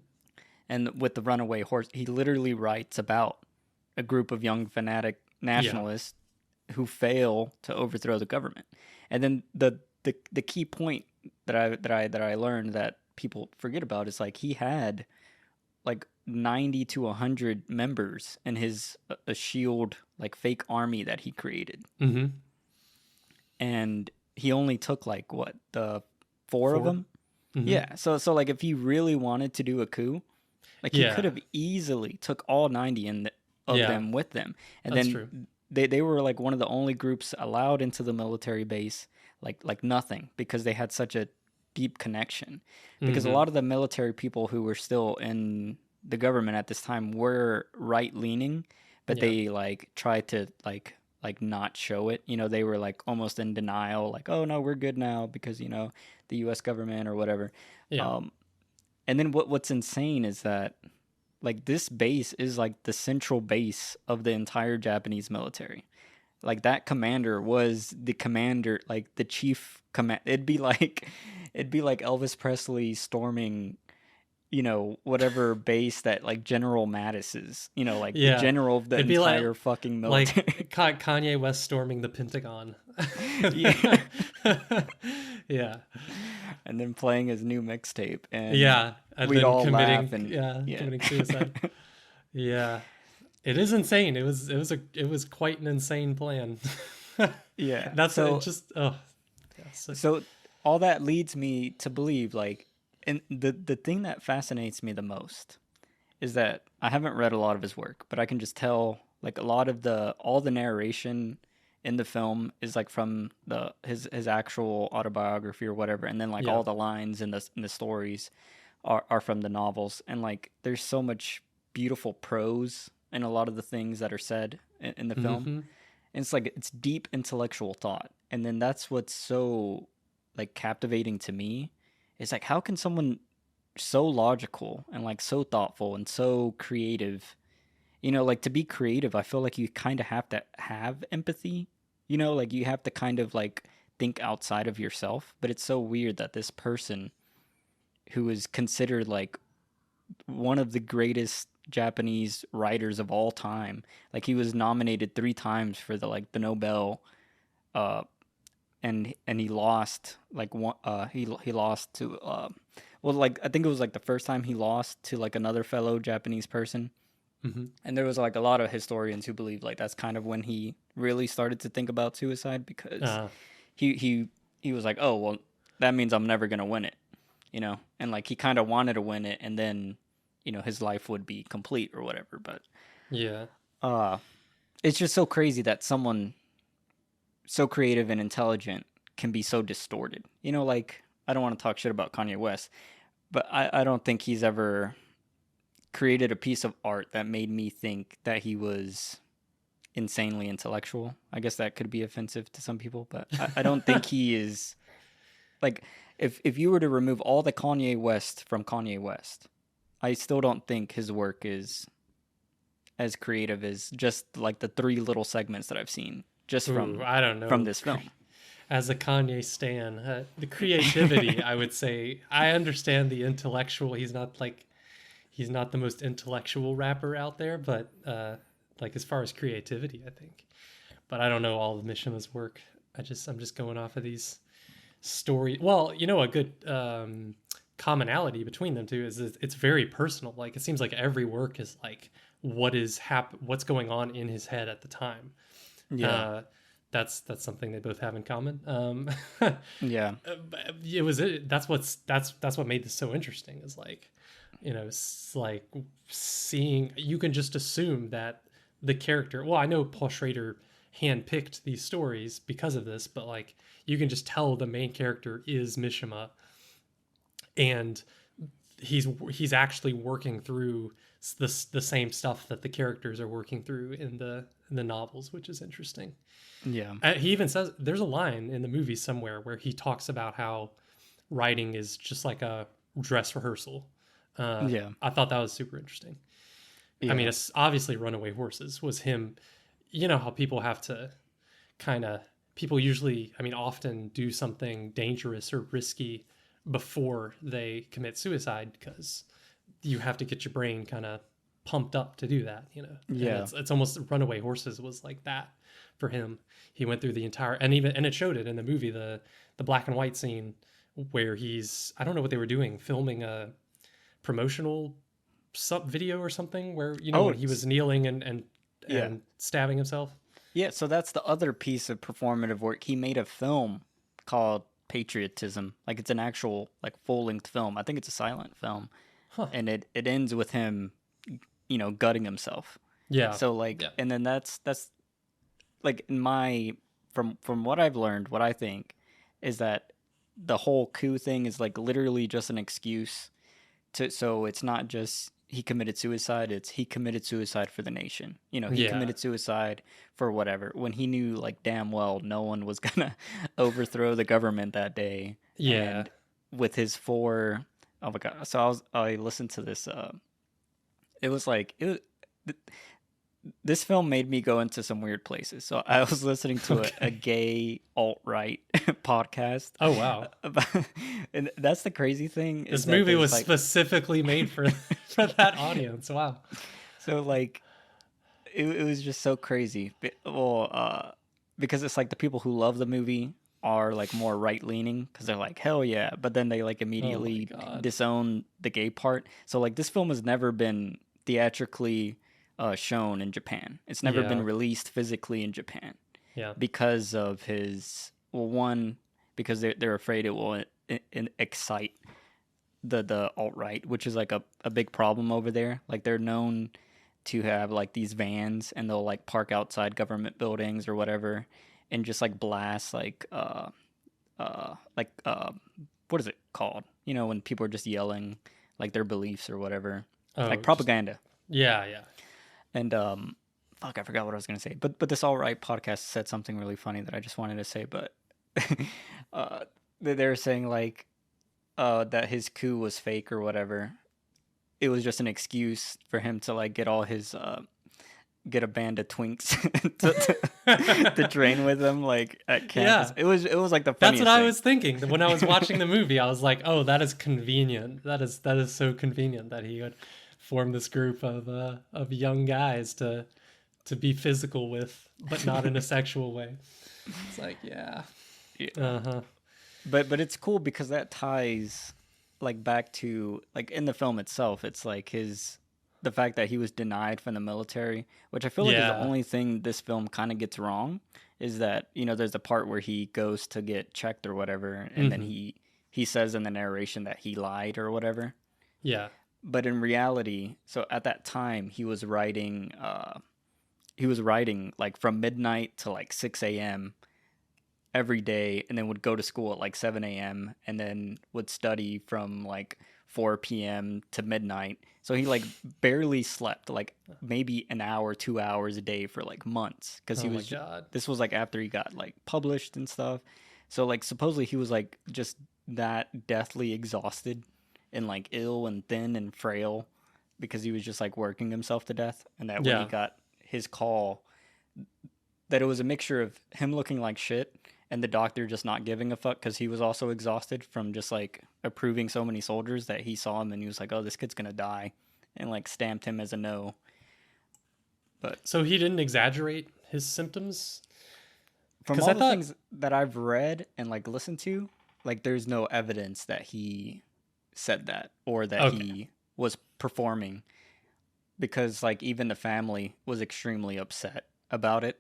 And with the runaway horse, he literally writes about a group of young fanatic nationalists who fail to overthrow the government. And then the key point that I learned that people forget about is like he had like 90 to 100 members in his a shield like fake army that he created, Mm-hmm. and he only took like what, the four of 4. them. Mm-hmm. Yeah, so like if he really wanted to do a coup, like he could Yeah. have easily took all 90 of Yeah. them with them, and That's true. then they were like one of the only groups allowed into the military base, like nothing, because they had such a deep connection. Because a Mm-hmm. lot of the military people who were still in the government at this time were right leaning, but Yeah. they like tried to like not show it. They were like almost in denial, like, oh no, we're good now because the U.S. government or whatever. Yeah. Um, and then what's insane is that like this base is like the central base of the entire Japanese military. Like that commander was the commander, like the chief command. It'd be like Elvis Presley storming, whatever base that like General Mattis is, like the Yeah. general of the It'd be entire fucking military. like Kanye West storming the Pentagon. Yeah. Yeah. And then playing his new mixtape, and Yeah. And we'd then all committing laugh, and yeah. committing suicide. Yeah. It is insane. It was quite an insane plan. Yeah. That's So just oh yeah, so all that leads me to believe, like, and the thing that fascinates me the most is that I haven't read a lot of his work, but I can just tell like a lot of all the narration in the film is like from his actual autobiography or whatever, and then like yeah. all the lines in the stories are from the novels, and like there's so much beautiful prose in a lot of the things that are said in the film. Mm-hmm. And it's like it's deep intellectual thought, and then that's what's so like captivating to me. It's like, how can someone so logical and like so thoughtful and so creative, like to be creative, I feel like you kind of have to have empathy, like you have to kind of like think outside of yourself. But it's so weird that this person who is considered like one of the greatest Japanese writers of all time, like he was nominated 3 times for the Nobel, uh, and he lost like one. He lost to well, like I think it was like the first time he lost to like another fellow Japanese person. Mm-hmm. And there was like a lot of historians who believe like that's kind of when he really started to think about suicide, because Uh, he was like, oh well, that means I'm never gonna win it, and like he kind of wanted to win it, and then his life would be complete or whatever. But yeah. uh, it's just so crazy that someone so creative and intelligent can be so distorted. Like I don't want to talk shit about Kanye West, but I don't think he's ever created a piece of art that made me think that he was insanely intellectual. I guess that could be offensive to some people, but I don't think he is like, if you were to remove all the Kanye West from Kanye West, I still don't think his work is as creative as just like the 3 little segments that I've seen just Ooh, I don't know. from this film. As a Kanye stan, the creativity, I would say, I understand the intellectual. He's not the most intellectual rapper out there, but like as far as creativity, I think. But I don't know all of Mishima's work. I'm just going off of these stories. Well, a good commonality between them two is it's very personal. Like it seems like every work is like what's going on in his head at the time. Yeah. That's something they both have in common. Yeah. That's what made this so interesting, is like, it's like seeing, you can just assume that the character, well, I know Paul Schrader handpicked these stories because of this, but like you can just tell the main character is Mishima, and he's actually working through the same stuff that the characters are working through in the novels, which is interesting. Yeah. He even says, there's a line in the movie somewhere where he talks about how writing is just like a dress rehearsal. Yeah. I thought that was super interesting. Yeah. I mean, it's obviously Runaway Horses was him. You know how people have to people usually, I mean, often do something dangerous or risky before they commit suicide, because you have to get your brain kind of pumped up to do that, And Yeah. it's almost Runaway Horses was like that for him. He went through the entire, and it showed it in the movie, the black and white scene where he's, I don't know what they were doing, filming a promotional sub video or something where, Oh, when he was kneeling yeah. and stabbing himself. Yeah, so that's the other piece of performative work. He made a film called Patriotism. Like it's an actual like full-length film. I think it's a silent film. Huh. And it ends with him, gutting himself. Yeah. So like Yeah. and then that's like in my from what I've learned, what I think is that the whole coup thing is like literally just an excuse to, so it's not just he committed suicide, it's he committed suicide for the nation. He Yeah. committed suicide for whatever, when he knew like damn well no one was gonna overthrow the government that day. Yeah. And with his four, oh my god, so I listened to this, it was like it was, this film made me go into some weird places. So I was listening to a gay alt-right podcast. Oh, wow. And that's the crazy thing. This movie was specifically made for that audience. Wow. So like, it was just so crazy. Well, because it's like the people who love the movie are like more right-leaning because they're like, hell yeah. But then they like immediately disown the gay part. So like this film has never been theatrically shown in Japan. It's never been released physically in Japan. Yeah. Because of his, well, one, because they're afraid it will excite the alt-right, which is like a big problem over there. Like they're known to have like these vans and they'll like park outside government buildings or whatever and just like blast like what is it called? When people are just yelling like their beliefs or whatever. Like propaganda. Yeah, yeah. And fuck, I forgot what I was gonna say. But this All Right podcast said something really funny that I just wanted to say. But they're saying like that his coup was fake or whatever. It was just an excuse for him to like get all his get a band of twinks to train with him like at campus. Yeah. It was like the funniest That's what thing. I was thinking when I was watching the movie. I was like, oh, that is convenient. That is so convenient that he would form this group of young guys to be physical with, but not in a sexual way. It's like, yeah. Uh-huh. But it's cool because that ties like back to like in the film itself. It's like the fact that he was denied from the military, which I feel like is the only thing this film kind of gets wrong, is that there's a part where he goes to get checked or whatever, and then he says in the narration that he lied or whatever. Yeah. But in reality, so at that time he was writing like from midnight to like 6 a.m. every day, and then would go to school at like 7 a.m. and then would study from like 4 p.m. to midnight. So he like barely slept, like maybe an hour, 2 hours a day for like months, because this was like after he got like published and stuff. So like supposedly he was like just that deathly exhausted and like ill and thin and frail because he was just like working himself to death. And that when he got his call, that it was a mixture of him looking like shit and the doctor just not giving a fuck because he was also exhausted from just like approving so many soldiers that he saw him and he was like, oh, this kid's gonna die, and like stamped him as a no. But so he didn't exaggerate his symptoms? From all the things that I've read and like listened to, like there's no evidence that he said that or that he was performing, because like even the family was extremely upset about it,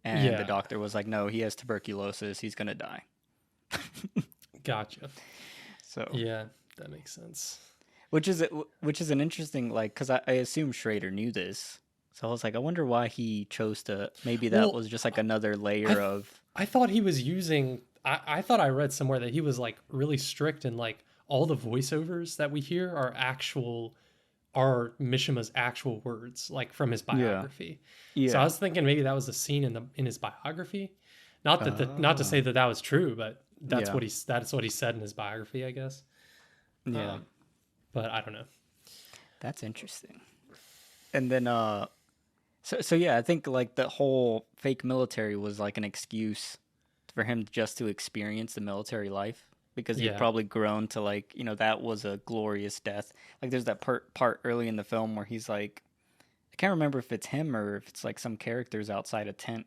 and the doctor was like, no, he has tuberculosis, he's gonna die. Gotcha. So yeah, that makes sense. Which is an interesting, like, because I assume Schrader knew this, so I was like, I wonder why he chose to. Maybe that was just like another layer of. I thought he was using. I thought I read somewhere that he was like really strict, and like all the voiceovers that we hear are Mishima's actual words, like from his biography. Yeah. So I was thinking maybe that was a scene in his biography. Not to say that was true, but that's what he said in his biography, I guess. Yeah. But I don't know. That's interesting. And then so yeah, I think like the whole fake military was like an excuse for him just to experience the military life, because he'd probably grown to like, that was a glorious death. Like there's that part early in the film where he's like, can't remember if it's him or if it's like some characters outside a tent,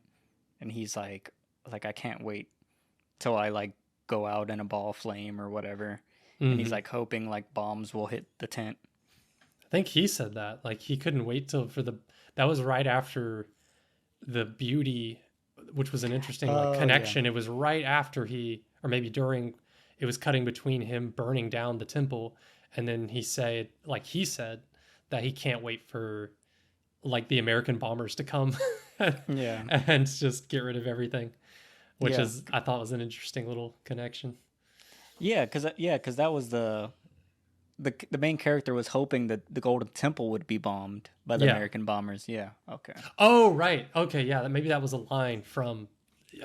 and he's like I can't wait till I like go out in a ball of flame or whatever, and he's Hmm. like hoping like bombs will hit the tent. I think he said that. Like he couldn't wait till for the that was right after the beauty, which was an interesting like Oh yeah, connection. It was right after he, or maybe during, it was cutting between him burning down the temple, and then he said that he can't wait for like the American bombers to come yeah, and just get rid of everything, which yeah, is I thought was an interesting little connection. because that was the main character was hoping that the Golden Temple would be bombed by the Yeah. American bombers. Yeah, okay. Oh, right. Okay, yeah, maybe that was a line from.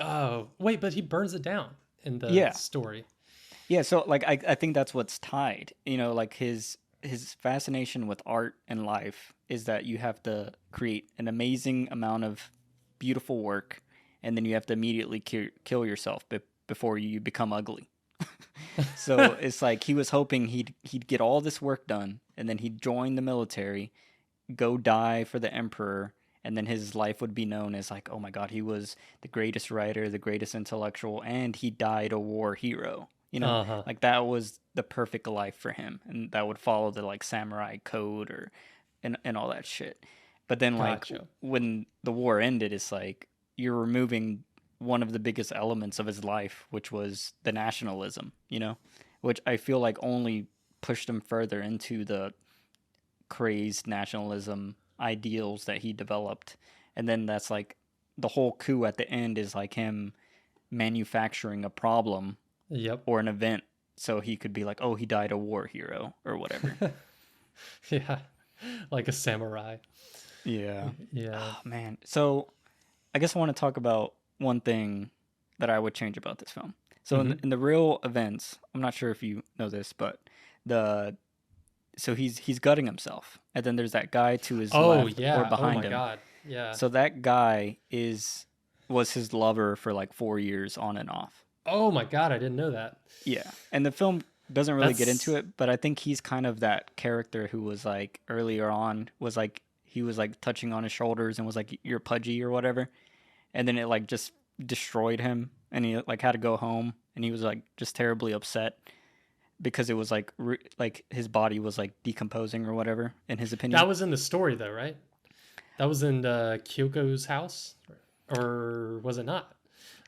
Oh, wait, but he burns it down in the Yeah, story. yeah. So like I think that's what's tied. You know, like his fascination with art and life is that you have to create an amazing amount of beautiful work, and then you have to immediately kill yourself before you become ugly. So it's like he was hoping he'd get all this work done, and then he'd join the military, go die for the emperor, and then his life would be known as like, oh my god, he was the greatest writer, the greatest intellectual, and he died a war hero. You know, Uh-huh. like that was the perfect life for him, and that would follow the like samurai code or and all that shit. But then like Gotcha. when the war ended, it's like you're removing one of the biggest elements of his life, which was the nationalism, you know, which I feel like only pushed him further into the crazed nationalism ideals that he developed. And then that's like the whole coup at the end is like him manufacturing a problem Yep. or an event so he could be like, oh, he died a war hero or whatever. Yeah. Like a samurai. Yeah. Yeah. Oh, man. So I guess I want to talk about one thing that I would change about this film. So Hmm. in the real events, I'm not sure if you know this, but the so he's gutting himself, and then there's that guy to his Oh, left or yeah. Oh behind my him. God. Yeah. So that guy was his lover for like 4 years on and off. Oh my God. I didn't know that. Yeah, and the film doesn't really get into That's, it, but I think he's kind of that character who was like earlier on was like he was like touching on his shoulders and was like you're pudgy or whatever, and then it like just destroyed him, and he like had to go home, and he was like just terribly upset because it was like like his body was like decomposing or whatever in his opinion. that was in the story though, right? That was in Kyoko's house, or was it not?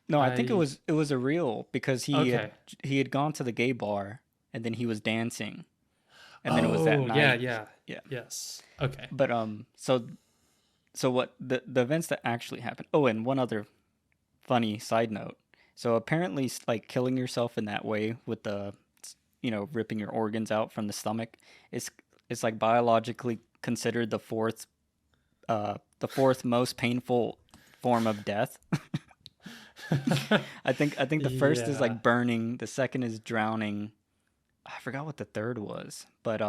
No, I think I it was a real because Okay. he had gone to the gay bar and then he was dancing and then it was that Oh, yeah, night. yeah. Yeah. Yes. Okay. But so what the events that actually happened. Oh, and one other funny side note. So apparently like killing yourself in that way with the ripping your organs out from the stomach is it's like biologically considered the fourth most painful form of death. I think the first is Yeah. like burning, the second is drowning. I forgot what the third was, but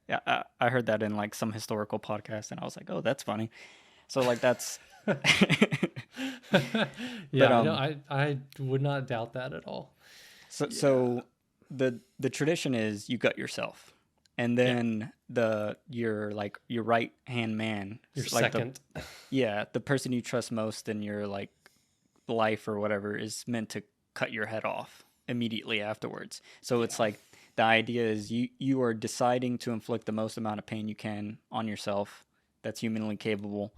yeah, I heard that in like some historical podcast, and I was like, oh, that's funny. So like that's, but Yeah, I know. I would not doubt that at all. Yeah. so the tradition is you gut yourself, and Yeah. then your right hand man, Your like second. the person you trust most in your like life or whatever is meant to cut your head off immediately afterwards. So it's Yeah. like the idea is you are deciding to inflict the most amount of pain you can on yourself that's humanly capable,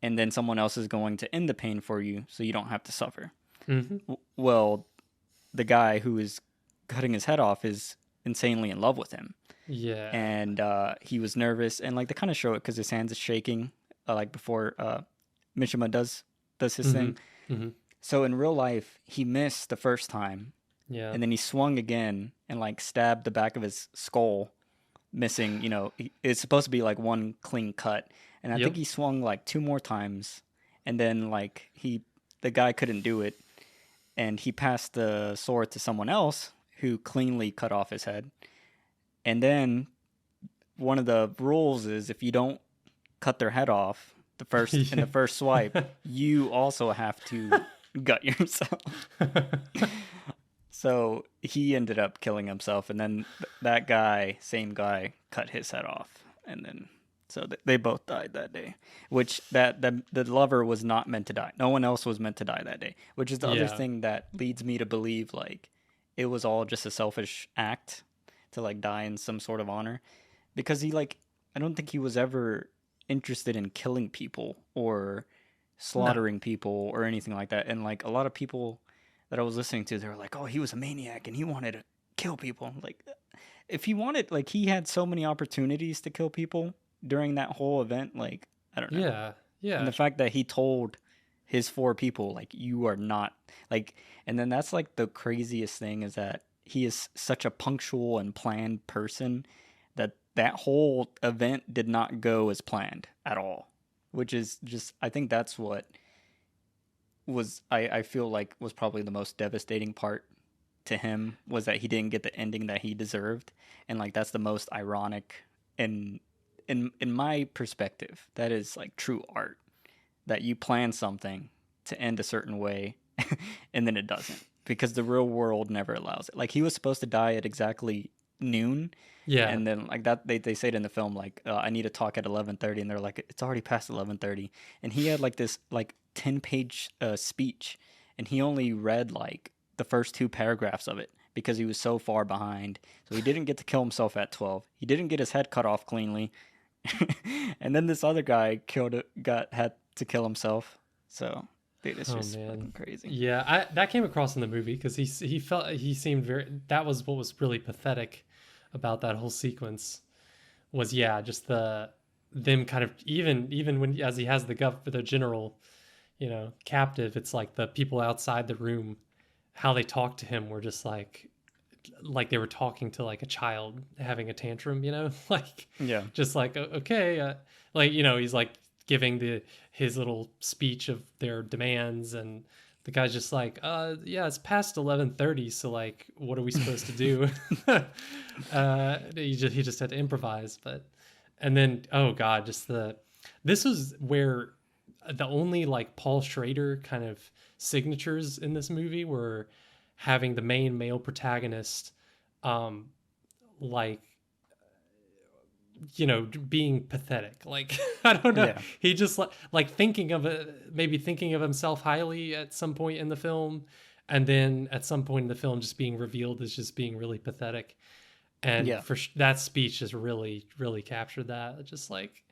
and then someone else is going to end the pain for you so you don't have to suffer. Hmm. Well, the guy who is cutting his head off is insanely in love with him, Yeah. and he was nervous, and like they kind of show it because his hands is shaking, like before Mishima does his Hmm. thing. Hmm. So in real life, he missed the first time, Yeah. and then he swung again and like stabbed the back of his skull, missing. It's supposed to be like one clean cut, and I think Yep. he swung like two more times, and then like the guy couldn't do it, and he passed the sword to someone else who cleanly cut off his head. And then one of the rules is if you don't cut their head off in Yeah. the first swipe, you also have to gut yourself. So he ended up killing himself, and then that guy, same guy, cut his head off, and then So they both died that day, which the lover was not meant to die. No one else was meant to die that day, which is the other Yeah. thing that leads me to believe like it was all just a selfish act to like die in some sort of honor, because he like I don't think he was ever interested in killing people or No. slaughtering people or anything like that. And like a lot of people that I was listening to, they were like, "Oh, he was a maniac and he wanted to kill people." Like if he wanted, like he had so many opportunities to kill people during that whole event. Like I don't know. Yeah. And the Yeah. fact that he told his four people like you are not like, and then that's like the craziest thing is that he is such a punctual and planned person that that whole event did not go as planned at all, which is just I think that's what was I feel like was probably the most devastating part to him, was that he didn't get the ending that he deserved. And like that's the most ironic, and in my perspective that is like true art, that you plan something to end a certain way and then it doesn't, because the real world never allows it. Like he was supposed to die at exactly noon, Yeah. and then like that they say it in the film like I need to talk at 11:30, and they're like it's already past 11:30, and he had like this like 10-page speech, and he only read like the first two paragraphs of it because he was so far behind. So he didn't get to kill himself at 12. He didn't get his head cut off cleanly. And then this other guy had to kill himself. So dude, it's Oh just man. fucking crazy. Yeah, that came across in the movie because he seemed very. That was what was really pathetic about that whole sequence was, yeah, just them kind of, even when as he has the general, captive, it's like the people outside the room, how they talk to him were just like they were talking to like a child having a tantrum, like Yeah. just like okay, like he's like giving his little speech of their demands, and the guy's just like, yeah, it's past 11:30, so like what are we supposed to do? He just had to improvise. But and then, oh god, this was where the only like Paul Schrader kind of signatures in this movie were having the main male protagonist, um like being pathetic. Like I don't know, Yeah. he just like thinking of it, maybe thinking of himself highly at some point in the film, and then at some point in the film just being revealed as just being really pathetic. And Yeah. that speech just really captured that. Just like,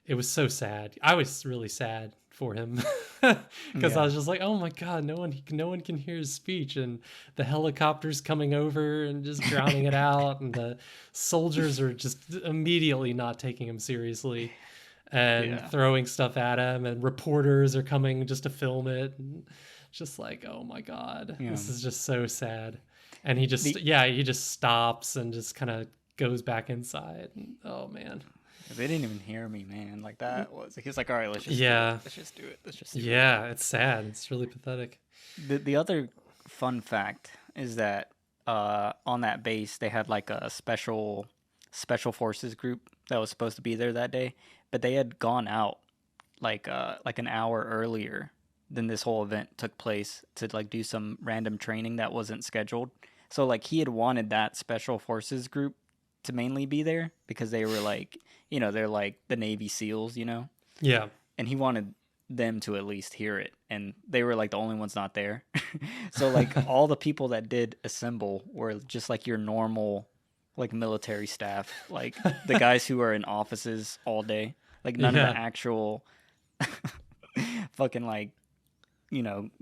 it was so sad. I was really sad for him because I Yeah. was just like, oh my god, no one can hear his speech, and the helicopter's coming over and just drowning it out, and the soldiers are just immediately not taking him seriously and Yeah. throwing stuff at him, and reporters are coming just to film it, and just like, oh my god, Yeah. this is just so sad. And he just, The yeah, he just stops and just kind of goes back inside, and, oh man. they didn't even hear me, man. Like that was he was like, all right, let's just do it. Yeah. Let's just do it. Let's just see what Yeah, it's sad. It's really pathetic. the other fun fact is that on that base they had like a special forces group that was supposed to be there that day, but they had gone out like an hour earlier than this whole event took place to like do some random training that wasn't scheduled. So like he had wanted that special forces group to mainly be there because they were like, they're like the Navy SEALs, Yeah. and he wanted them to at least hear it, and they were like the only ones not there. So like all the people that did assemble were just like your normal like military staff, like the guys who are in offices all day, like none of the Yeah. actual fucking like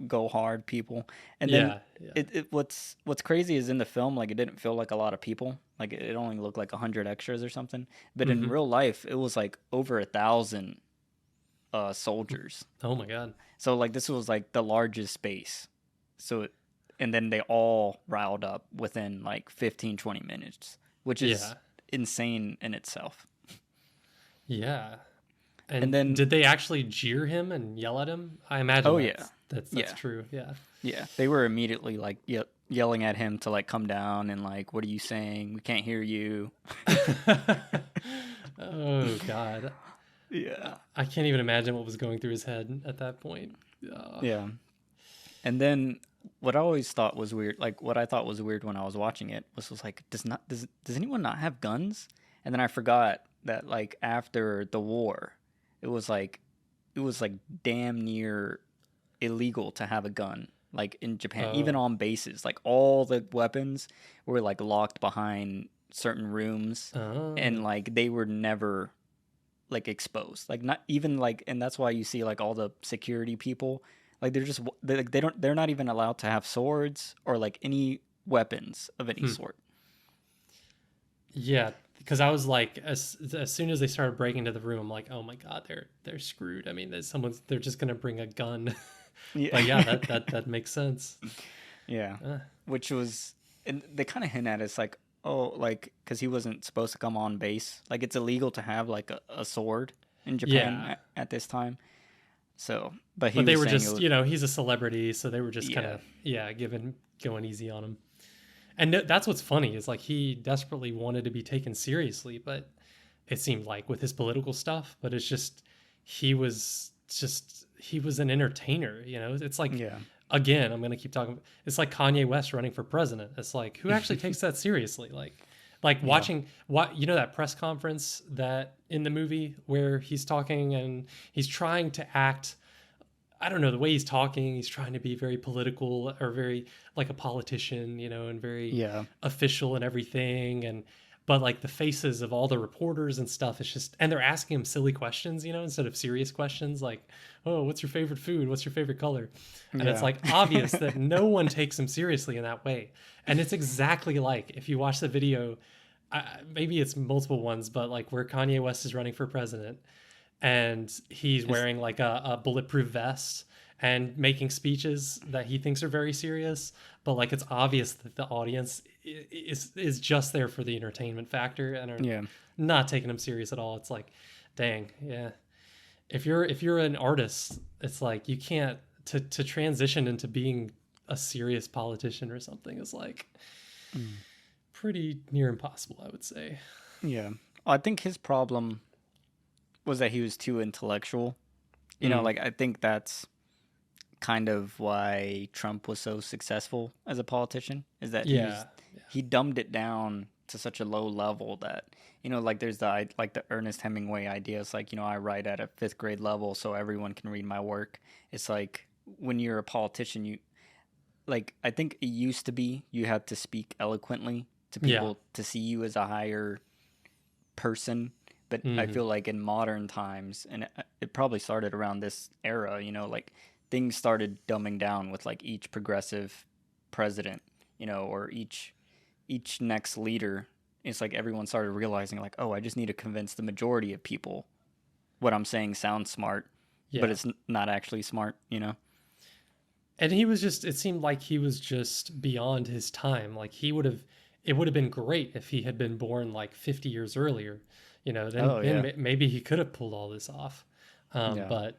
go hard people. And then Yeah. Yeah. what's crazy is in the film like it didn't feel like a lot of people, like it only looked like 100 extras or something, but in Hmm. real life it was like over 1,000 soldiers. Oh my god. So like this was like the largest base. So and then they all riled up within like 15-20 minutes, which is Yeah. insane in itself. Yeah. And And then did they actually jeer him and yell at him? I imagine oh yeah. that's Yeah. true. Yeah. Yeah, they were immediately like yelling at him to like come down and like, what are you saying? We can't hear you. Oh god. Yeah. I can't even imagine what was going through his head at that point. Yeah. And then what I always thought was weird, like what I thought was weird when I was watching it was like, does anyone not have guns? And then I forgot that like after the war, it was like it was like damn near illegal to have a gun like in Japan, even Oh. on bases. Like all the weapons were like locked behind certain rooms, and Oh. like they were never like exposed. Like not even like, and that's why you see like all the security people, like they're not even allowed to have swords or like any weapons of any Hmm. sort. Yeah, because I was like, as soon as they started breaking into the room, I'm like, oh my god, they're screwed. I mean, they're just gonna bring a gun. But yeah, Yeah. that makes sense. Yeah. Uh, Which was, and they kind of hint at it's like, oh, like, because he wasn't supposed to come on base. Like, it's illegal to have like a sword in Japan yeah, at this time. So, but he but they was were saying it just, was, he's a celebrity, so they were just kind yeah, of going easy on him. And that's what's funny is like he desperately wanted to be taken seriously, but it seemed like with his political stuff. But it's just he was an entertainer. It's like, yeah, again, I'm gonna keep talking. It's like Kanye West running for president. It's like, who actually takes that seriously? Like yeah, watching what that press conference that in the movie where he's talking and he's trying to act, I don't know, the way he's talking, he's trying to be very political or very like a politician, and very yeah, official and everything. But like the faces of all the reporters and stuff, it's just, and they're asking him silly questions, instead of serious questions like, oh, what's your favorite food? What's your favorite color? And it's yeah, like obvious that no one takes him seriously in that way. And it's exactly like if you watch the video, maybe it's multiple ones, but like where Kanye West is running for president and he's His, wearing like a bulletproof vest and making speeches that he thinks are very serious, but like it's obvious that the audience is just there for the entertainment factor and are yeah, not taking him serious at all. It's like, dang, yeah. If you're an artist, it's like you can't to transition into being a serious politician or something is like mm, pretty near impossible, I would say. yeah. I think his problem was that he was too intellectual. Mm. Like I think that's kind of why Trump was so successful as a politician, is that Yeah. he dumbed it down to such a low level that like there's the Ernest Hemingway idea. It's like I write at a fifth grade level so everyone can read my work. It's like when you're a politician, you like I think it used to be you had to speak eloquently to Yeah. people to see you as a higher person. But I Hmm. feel like in modern times, and it probably started around this era, like things started dumbing down with like each progressive president, or each next leader. It's like everyone started realizing like, oh, I just need to convince the majority of people what I'm saying sounds smart, but Yeah. it's not actually smart. And he was just, it seemed like he was just beyond his time. Like it would have been great if he had been born like 50 years earlier. Then Oh then yeah, maybe he could have pulled all this off. yeah, But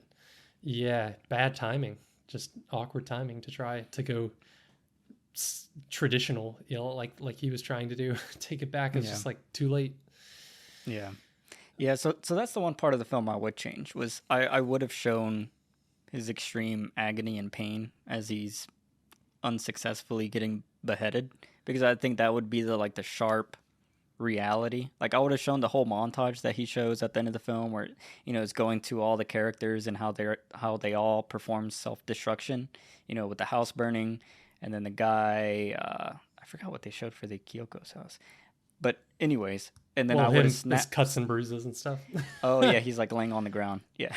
yeah, bad timing, just awkward timing to try to go traditional, like he was trying to do. Take it back. It's yeah, just like too late. yeah, yeah. So that's the one part of the film I would change was I would have shown his extreme agony and pain as he's unsuccessfully getting beheaded, because I think that would be the sharp reality. Like I would have shown the whole montage that he shows at the end of the film where it's going to all the characters and how they all perform self-destruction, with the house burning, and then the guy I forgot what they showed for the Kyoko's house. But anyways, and then Well, I would have him, his snapped. cuts and bruises and stuff. Oh yeah, he's like laying on the ground. Yeah.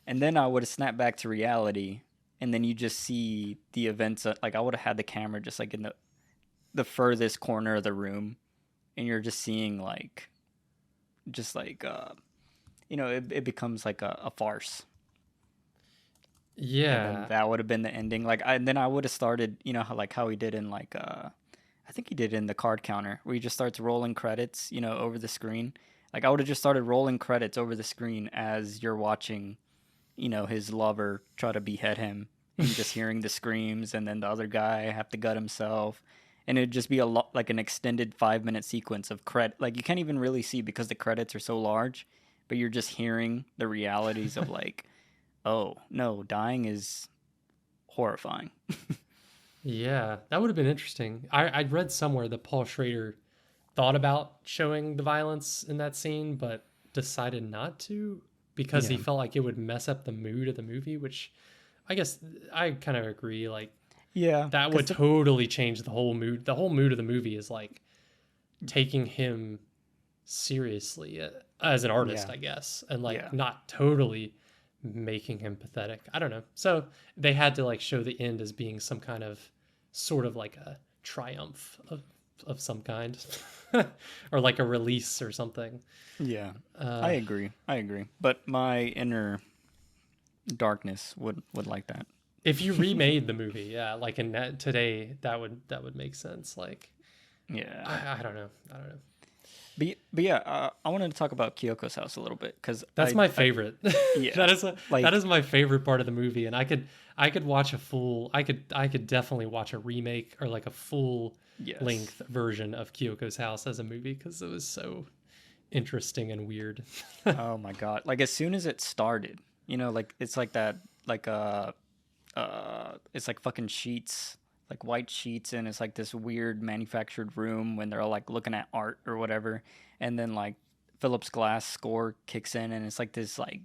And then I would have snapped back to reality, and then you just see the events. Like I would have had the camera just like in the furthest corner of the room, and you're just seeing like, just like it becomes like a farce, and then Yeah. that would have been the ending. And then I would have started, how he did in like I think he did in the card counter where he just starts rolling credits, over the screen. Like I would have just started rolling credits over the screen as you're watching his lover try to behead him, and just hearing the screams, and then the other guy have to gut himself, and it'd just be a lot like an extended 5 minute sequence of credit. Like you can't even really see because the credits are so large, but you're just hearing the realities of like, oh no, dying is horrifying. Yeah, that would have been interesting. I'd read somewhere that Paul Schrader thought about showing the violence in that scene, but decided not to because he Yeah. felt like it would mess up the mood of the movie, which I guess I kind of agree. Like Yeah, that would because the totally change the whole mood. The whole mood of the movie is like taking him seriously as an artist, yeah, I guess, and yeah, like not totally making him pathetic. I don't know. So they had to like show the end as being some kind of sort of like a triumph of some kind or like a release or something. yeah. I Uh, agree. I agree. But my inner darkness would like that. if you remade the movie, yeah, like in that today, that would make sense. Like Yeah. I don't know. I don't know. But yeah, I wanted to talk about Kyoko's house a little bit because That's my favorite. yeah, That like is my favorite part of the movie, and I could watch a full. I could definitely watch a remake or like a full yes. length version of Kyoko's house as a movie because it was so interesting and weird. Oh my god! Like as soon as it started, like it's like that, like it's like fucking sheets, like white sheets, and it's like this weird manufactured room when they're all like looking at art or whatever, and then like Phillips Glass score kicks in, and it's like this like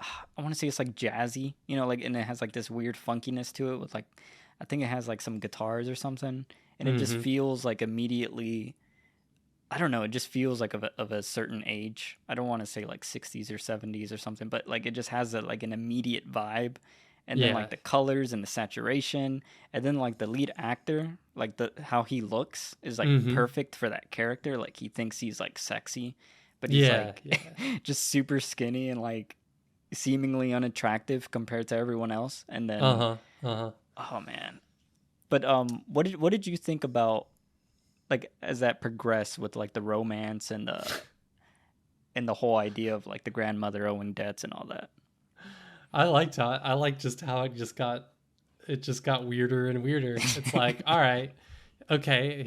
I want to say it's like jazzy, like, and it has like this weird funkiness to it with like I think it has like some guitars or something, and it just Hmm. feels like immediately. I don't know. It just feels like of a certain age. I don't want to say like 60s or 70s or something, but like it just has a, like an immediate vibe. And then Yeah. like the colors and the saturation, and then like the lead actor, like the how he looks is like Hmm. perfect for that character. Like he thinks he's like sexy, but he's Yeah. like Yeah. just super skinny and like seemingly unattractive compared to everyone else. And Uh then huh. Uh huh. oh man. But what did you think about like as that progressed with like the romance and the whole idea of like the grandmother owing debts and all that. I like just how it just got weirder and weirder. It's like, all right, okay,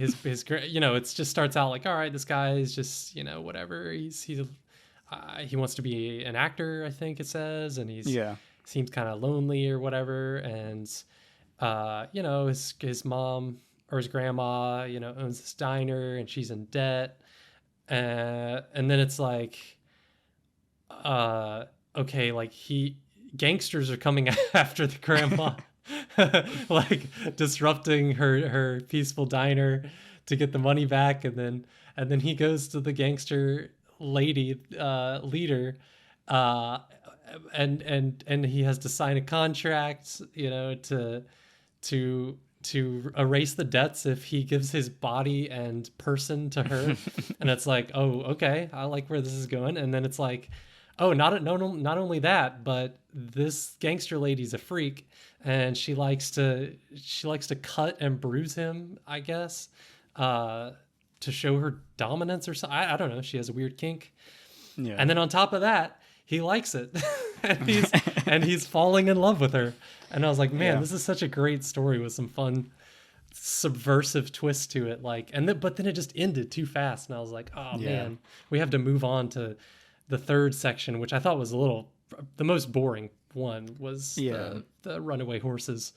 you know, it just starts out like, all right, this guy is just, you know, whatever. He wants to be an actor, I think it says, and Yeah. seems kind of lonely or whatever, and you know, his mom or his grandma, you know, owns this diner and she's in debt, and then it's like uh okay, like he gangsters are coming after the grandma, like disrupting her peaceful diner to get the money back, and then he goes to the gangster lady leader, uh and he has to sign a contract, you know, to erase the debts if he gives his body and person to her. And it's like, oh, okay, I like where this is going. And then it's like, oh, not only that, but this gangster lady's a freak, and she likes to cut and bruise him, I guess, uh to show her dominance or something. I don't know, she has a weird kink. Yeah. And then on top of that, he likes it. and he's falling in love with her. And I was like, man, Yeah. this is such a great story with some fun subversive twist to it. Like, but then it just ended too fast, and I was like, oh Yeah. man, we have to move on to the third section, which I thought was the most boring one was Yeah. the runaway horses.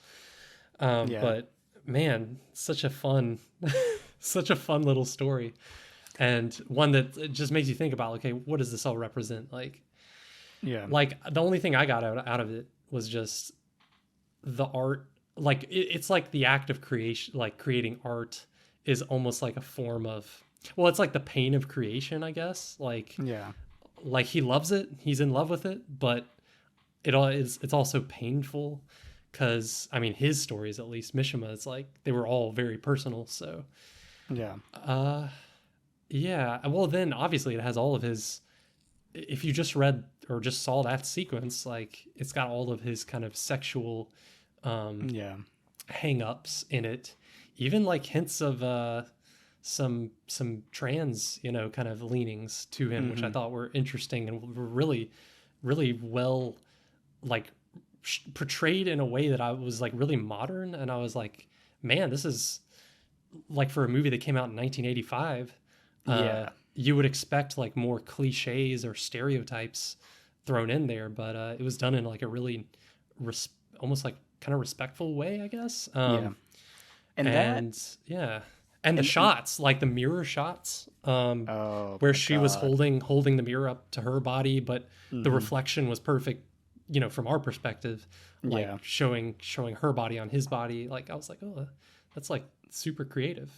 Yeah. But man, such a fun, such a fun little story, and one that it just makes you think about, okay, what does this all represent? Yeah. Like the only thing I got out of it was just the art. Like it's like the act of creation, like creating art is almost like a form of, well, it's like the pain of creation, I guess. Yeah. Like he loves it, he's in love with it, but it's also painful because I mean his stories, at least Mishima, it's like they were all very personal. So Yeah. uh yeah, well then obviously it has all of his, if you just read or just saw that sequence, like it's got all of his kind of sexual Yeah. hang-ups in it, even like hints of some trans, you know, kind of leanings to him, which I Mhm. thought were interesting and were really well, like portrayed in a way that I was like really modern, and I was like, man, this is like for a movie that came out in 1985, Yeah. you would expect like more cliches or stereotypes thrown in there, but it was done in like a really almost like kind of respectful way, I guess. Yeah. And that And yeah, And the And shots, like the mirror shots, oh where my she was god. holding the mirror up to her body, but the Hmm. reflection was perfect, from our perspective, like Yeah. showing her body on his body. Like I was like, oh, that's like super creative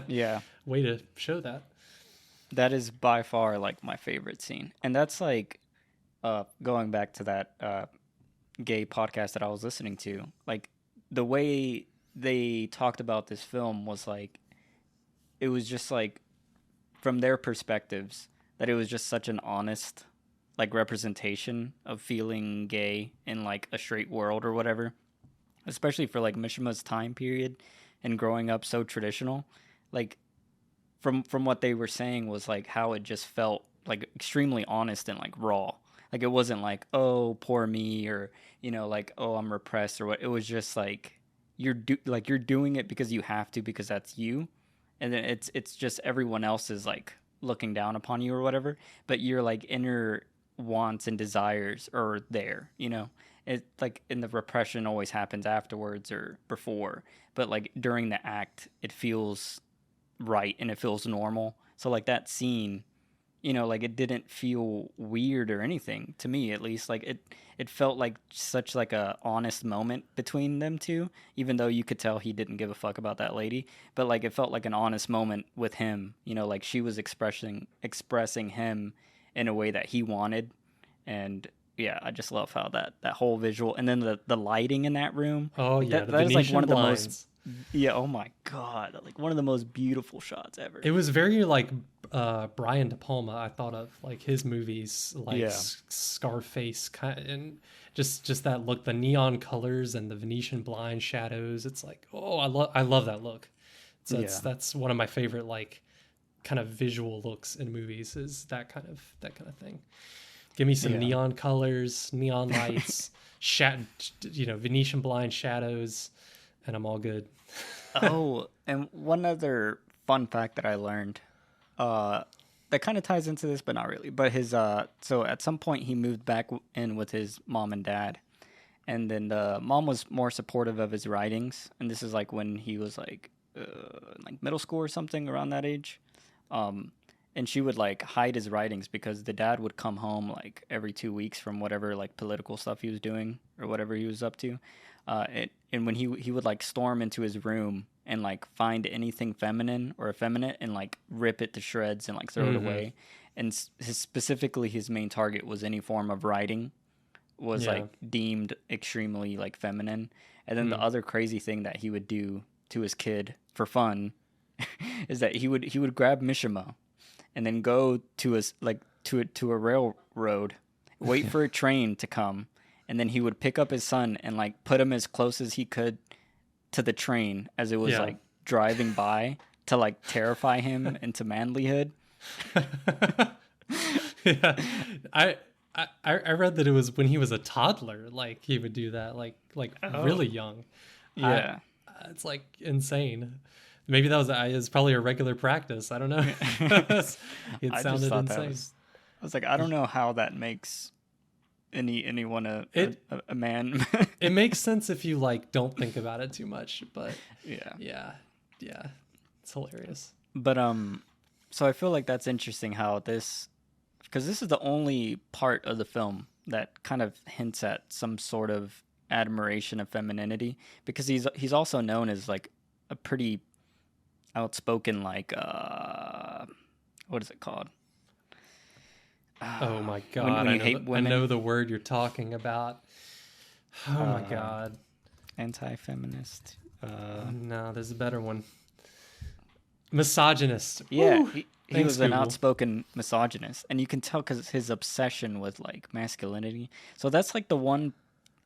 Yeah. way to show that. That is by far like my favorite scene. And that's like going back to that gay podcast that I was listening to. Like the way they talked about this film was like it was just like from their perspectives that it was just such an honest like representation of feeling gay in like a straight world or whatever, especially for like Mishima's time period and growing up so traditional. Like from what they were saying was like how it just felt like extremely honest and like raw. Like it wasn't like, oh, poor me, or like, oh, I'm repressed, or what. It was just like you're doing it because you have to, because that's you, and then it's just everyone else is like looking down upon you or whatever, but your like inner wants and desires are there. It like, in the repression always happens afterwards or before, but like during the act it feels right and it feels normal. So like that scene, like it didn't feel weird or anything to me, at least. Like it felt like such like a honest moment between them two, even though you could tell he didn't give a fuck about that lady. But like it felt like an honest moment with him, like she was expressing him in a way that he wanted. And yeah, I just love how that whole visual, and then the lighting in that room, Oh like yeah, that the that is like one Venetian of the most, blinds. yeah, oh my god, like one of the most beautiful shots ever. It was very like Brian De Palma. I thought of like his movies, like Yeah. Scarface, kind and just that look, the neon colors and the Venetian blind shadows. It's like, oh, I love that look. So Yeah. that's one of my favorite like kind of visual looks in movies, is that kind of thing. Give me some Yeah. neon colors, neon lights, Venetian blind shadows, and I'm all good. Oh, and one other fun fact that I learned, uh, that kind of ties into this, but not really. But his so at some point he moved back in with his mom and dad, and then the mom was more supportive of his writings, and this is like when he was like middle school or something, around that age. Um, and she would like hide his writings because the dad would come home like every 2 weeks from whatever like political stuff he was doing or whatever he was up to. And when he would like storm into his room and like find anything feminine or effeminate and like rip it to shreds and like throw it Hmm. away. And specifically, his main target was any form of writing was Yeah. like deemed extremely like feminine. And then the Mm. other crazy thing that he would do to his kid for fun is that he would grab Mishima and then go to a railroad, wait for a train to come, and then he would pick up his son and like put him as close as he could to the train as it was Yeah. like driving by to like terrify him into manlyhood. Yeah. I, I read that it was when he was a toddler, like he would do that, like Oh, really young. I yeah. It's like insane. Maybe that was probably a regular practice. I don't know. It I just sounded thought that insane. was. I was like, I don't know how that makes anyone It a man. it makes sense if you like don't think about it too much, but Yeah. yeah, yeah, it's hilarious. But so I feel like that's interesting how because this is the only part of the film that kind of hints at some sort of admiration of femininity, because he's also known as like a pretty outspoken, like what is it called? Oh my When god, you hate I know women, the word you're talking about. Oh my uh god. anti-feminist. No, there's a better one. Misogynist. Yeah, Woo! he Thanks, was an Google. outspoken misogynist, and you can tell because his obsession with like masculinity. So that's like the one,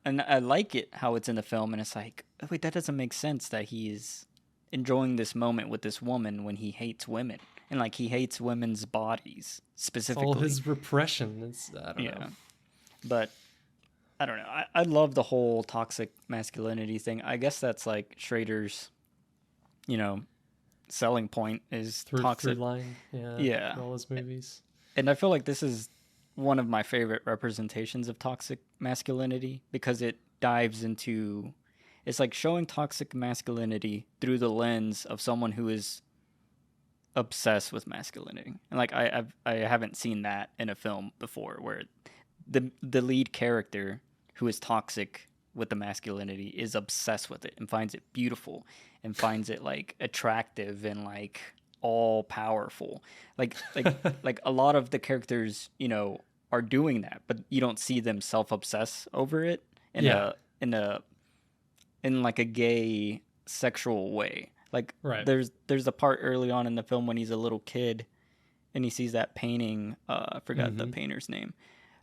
and I like it how it's in the film, and it's like, oh, wait, that doesn't make sense that he is enjoying this moment with this woman when he hates women, and like he hates women's bodies It's all specifically. his repression. It's I don't know. Yeah, but I don't know. I love the whole toxic masculinity thing. I guess that's like Schrader's, you know, selling point is Through toxic. line, yeah, Yeah, through all his movies. and I feel like this is one of my favorite representations of toxic masculinity because it dives into, it's like showing toxic masculinity through the lens of someone who is obsessed with masculinity, and like I haven't seen that in a film before, where the lead character who is toxic with the masculinity is obsessed with it and finds it beautiful and finds it like attractive and like all powerful. Like a lot of the characters, are doing that, but you don't see them self-obsess over it in Yeah. a in a in like a gay sexual way. Like Right. there's a part early on in the film when he's a little kid and he sees that painting, I forgot the Mm-hmm. painter's name,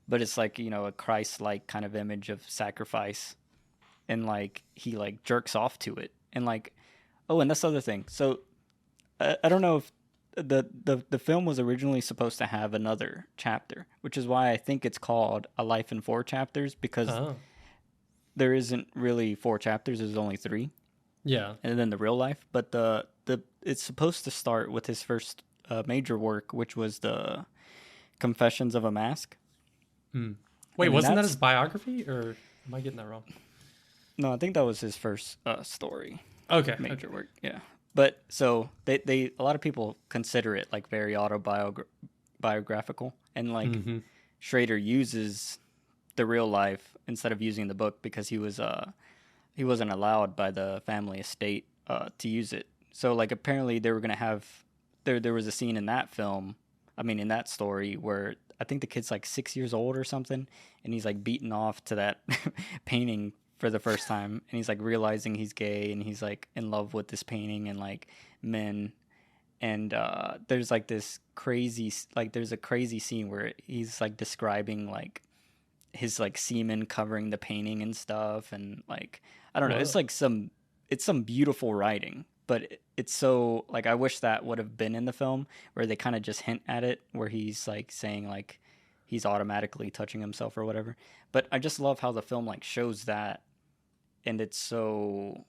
but it's like, a Christ-like kind of image of sacrifice, and like he like jerks off to it, and like, oh, and that's the other thing. So I don't know if the film was originally supposed to have another chapter, which is why I think it's called A Life in Four Chapters, because Oh. there isn't really four chapters. There's only three, Yeah. and then the real life. But the it's supposed to start with his first major work, which was the Confessions of a Mask. Hmm. Wait, And wasn't that that's his biography, or am I getting that wrong? No, I think that was his first story. Okay. Major work, yeah. But so they a lot of people consider it like very autobiographical, and like Mm-hmm. Schrader uses the real life instead of using the book because he wasn't allowed by the family estate to use it. So like apparently they were gonna have there was a scene in that film, I mean in that story, where I think the kid's like 6 years old or something, and he's like beaten off to that painting for the first time, and he's like realizing he's gay, and he's like in love with this painting and like men, and there's like this crazy there's a crazy scene where he's like describing like his like semen covering the painting and stuff, and like I don't know, Whoa. it's some beautiful writing, but it's so like I wish that would have been in the film, where they kind of just hint at it, where he's like saying like he's automatically touching himself or whatever. But I just love how the film like shows that, and it's so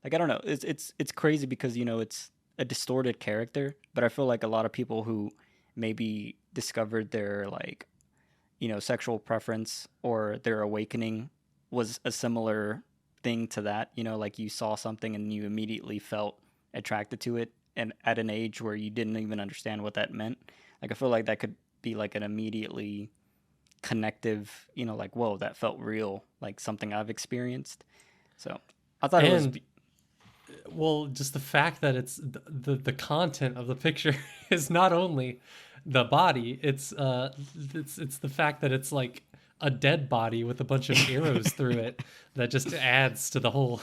like I don't know, it's crazy because it's a distorted character, but I feel like a lot of people who maybe discovered their like sexual preference or their awakening was a similar thing to that. Like you saw something and you immediately felt attracted to it, and at an age where you didn't even understand what that meant. Like I feel like that could be like an immediately connective, like whoa, that felt real, like something I've experienced. So I thought it was. And well, just the fact that it's the content of the picture is not only the body, it's the fact that it's like a dead body with a bunch of arrows through it that just adds to the whole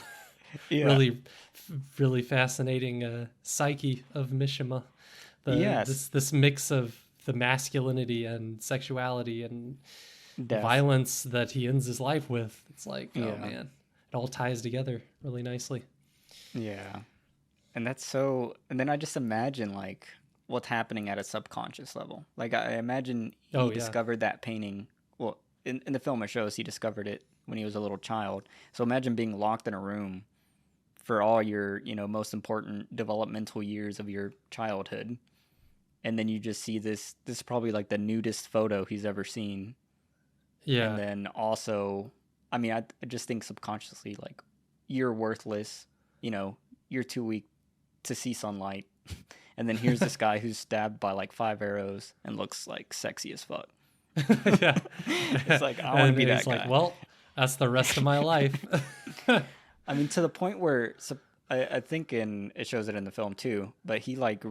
Yeah. really really fascinating psyche of Mishima. Yes. This mix of the masculinity and sexuality and Death. violence that he ends his life with. It's like, oh Yeah. man, it all ties together really nicely. Yeah. And that's so. And then I just imagine like what's happening at a subconscious level. Like I imagine he Oh, yeah. discovered that painting. Well, in the film it shows he discovered it when he was a little child. So imagine being locked in a room for all your most important developmental years of your childhood, and then you just see this is probably like the nudist photo he's ever seen. Yeah. And then also, I mean, I just think subconsciously like you're worthless, you're too weak to see sunlight. And then here's this guy who's stabbed by like 5 arrows and looks like sexy as fuck. Yeah. It's like, I want to be that he's guy. like, well, that's the rest of my life. I mean, to the point where I think it shows it in the film too, but he like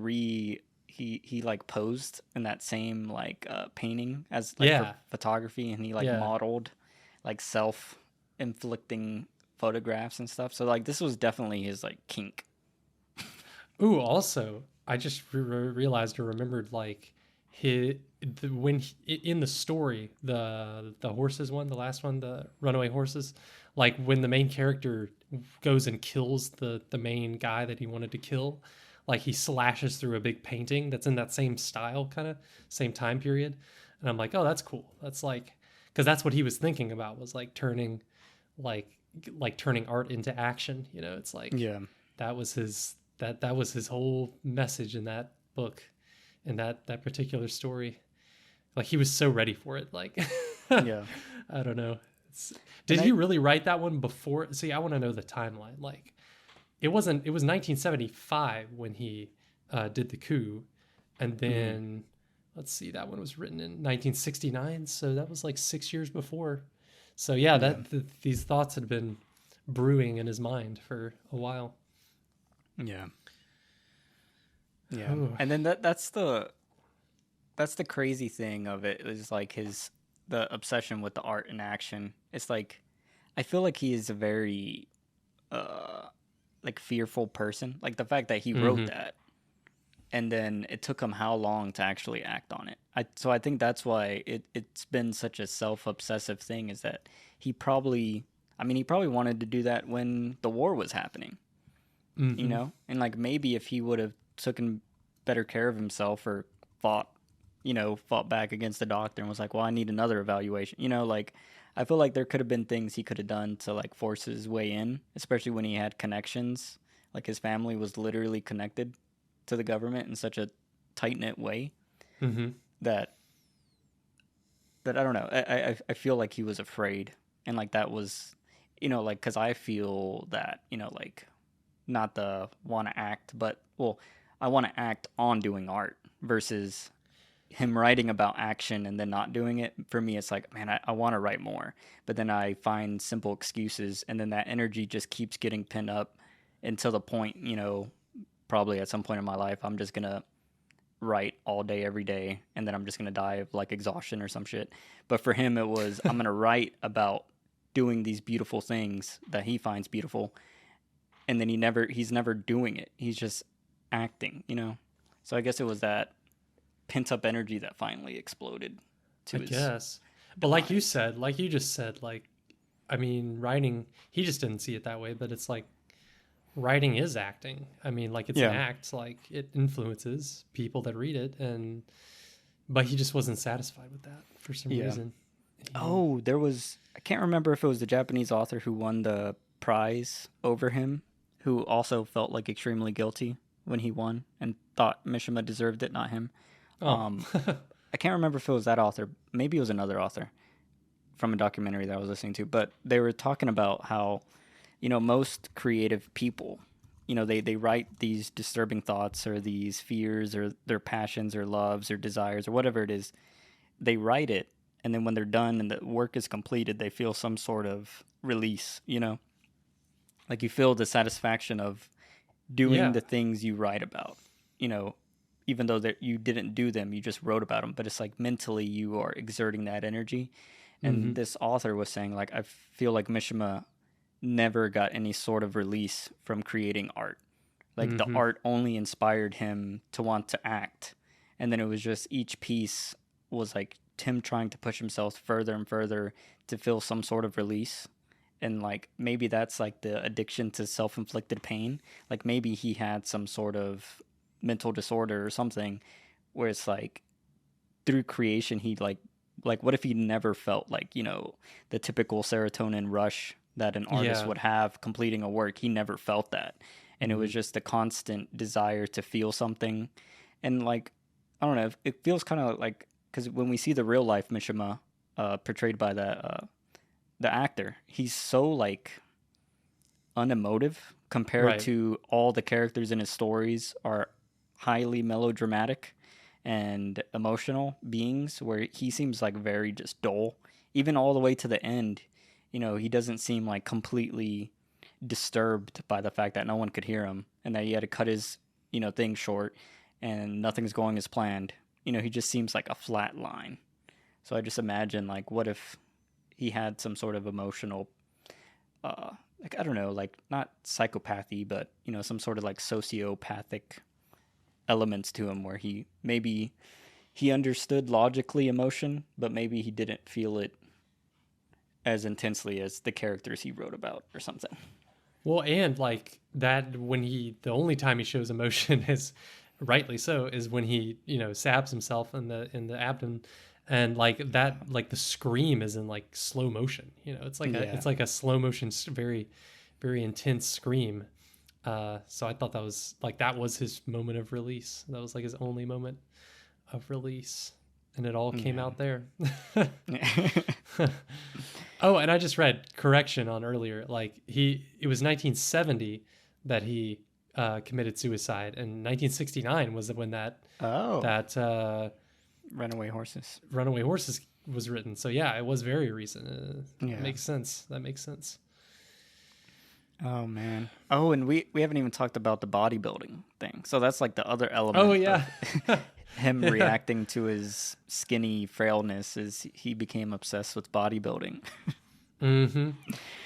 he like posed in that same like painting as like Yeah. for photography, and he like Yeah. modeled like self-inflicting photographs and stuff. So like this was definitely his like kink. Ooh, also, I just realized or remembered like in the story, the horses one, the last one, the runaway horses, like when the main character goes and kills the main guy that he wanted to kill, like he slashes through a big painting that's in that same style, kind of same time period, and I'm like, oh, that's cool. That's like, because that's what he was thinking about, was like turning turning art into action. It's like Yeah. that was his that was his whole message in that book, in that particular story. Like he was so ready for it. Like Yeah. I don't know. Did he really write that one before? See, I want to know the timeline. Like it was 1975 when he did the coup. And then, let's see, that one was written in 1969. So that was like 6 years before. So yeah, these thoughts had been brewing in his mind for a while. Yeah. Yeah. Ooh. And then that's the crazy thing of it is like the obsession with the art and action. It's like I feel like he is a very like fearful person. Like the fact that he wrote that and then it took him how long to actually act on it. So I think that's why it's been such a self-obsessive thing is that he probably wanted to do that when the war was happening. You know? And like maybe if he would have taken better care of himself or fought back against the doctor and was like, well, I need another evaluation. Like I feel like there could have been things he could have done to like force his way in, especially when he had connections. Like his family was literally connected to the government in such a tight knit way that I don't know. I feel like he was afraid, and like that was, like because I feel that like not the want to act, but well, I want to act on doing art versus him writing about action and then not doing it. For me, it's like, man, I want to write more, but then I find simple excuses, and then that energy just keeps getting pinned up until the point, probably at some point in my life, I'm just gonna write all day, every day, and then I'm just gonna die of like exhaustion or some shit. But for him, it was I'm gonna write about doing these beautiful things that he finds beautiful, and then he's never doing it. He's just acting, So I guess it was that pent up energy that finally exploded to his guess. But demise. like you just said, like, I mean, writing, he just didn't see it that way, but it's like writing is acting. I mean, like it's an act, like it influences people that read it, but he just wasn't satisfied with that for some reason. Oh, I can't remember if it was the Japanese author who won the prize over him, who also felt like extremely guilty when he won and thought Mishima deserved it, not him. I can't remember if it was that author. Maybe it was another author from a documentary that I was listening to, but they were talking about how, most creative people, they write these disturbing thoughts or these fears or their passions or loves or desires or whatever it is. They write it, and then when they're done and the work is completed, they feel some sort of release, Like you feel the satisfaction of doing the things you write about, even though that you didn't do them, you just wrote about them, but it's like mentally you are exerting that energy. And this author was saying, like, I feel like Mishima never got any sort of release from creating art. Like the art only inspired him to want to act. And then it was just each piece was like him trying to push himself further and further to feel some sort of release. And like maybe that's like the addiction to self-inflicted pain. Like maybe he had some sort of mental disorder or something where it's like through creation he like what if he never felt like the typical serotonin rush that an artist would have completing a work. He never felt that, and it was just a constant desire to feel something. And like I don't know, it feels kind of like because when we see the real life Mishima portrayed by the actor, he's so like unemotive compared to all the characters in his stories are highly melodramatic and emotional beings, where he seems like very just dull, even all the way to the end. He doesn't seem like completely disturbed by the fact that no one could hear him and that he had to cut his thing short and nothing's going as planned. He just seems like a flat line. So I just imagine like what if he had some sort of emotional like I don't know, like not psychopathy, but some sort of like sociopathic elements to him where he understood logically emotion, but maybe he didn't feel it as intensely as the characters he wrote about or something. Well, and like that when the only time he shows emotion is rightly so is when he, stabs himself in the abdomen, and like that, like the scream is in like slow motion, it's like it's like a slow motion, very, very intense scream. So I thought that was his moment of release. That was like his only moment of release, and it all came out there. Oh, and I just read correction on earlier. Like it was 1970 that he committed suicide, and 1969 was when that Oh, that Runaway Horses. Runaway Horses was written. So yeah, it was very recent. Yeah. Makes sense. That makes sense. Oh man. Oh, and we haven't even talked about the bodybuilding thing. So that's like the other element. Oh yeah. Of him reacting to his skinny frailness is he became obsessed with bodybuilding. Mm-hmm.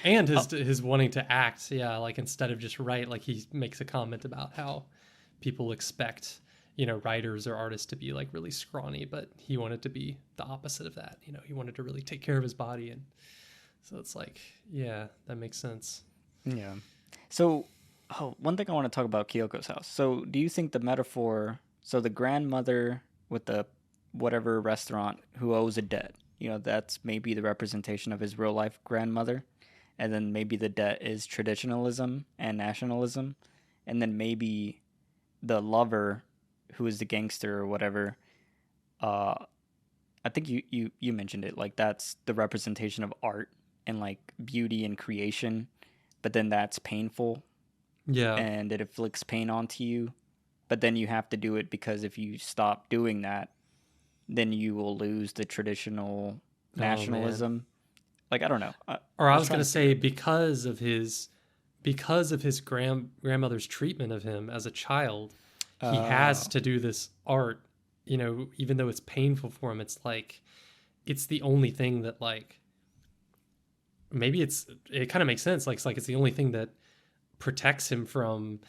And his wanting to act, yeah, like instead of just write, like he makes a comment about how people expect, writers or artists to be like really scrawny, but he wanted to be the opposite of that. He wanted to really take care of his body, and so it's like, yeah, that makes sense. Yeah. So, one thing I want to talk about Kyoko's house. So, do you think the metaphor, so the grandmother with the whatever restaurant who owes a debt, that's maybe the representation of his real life grandmother, and then maybe the debt is traditionalism and nationalism, and then maybe the lover who is the gangster or whatever, I think you mentioned it, like that's the representation of art and like beauty and creation, but then that's painful. Yeah. And it inflicts pain onto you, but then you have to do it because if you stop doing that, then you will lose the traditional nationalism. Like, I don't know. I was going to say because of his grandmother's treatment of him as a child, he has to do this art, even though it's painful for him. It's like, it's the only thing that like, maybe it kind of makes sense. Like, it's the only thing that protects him from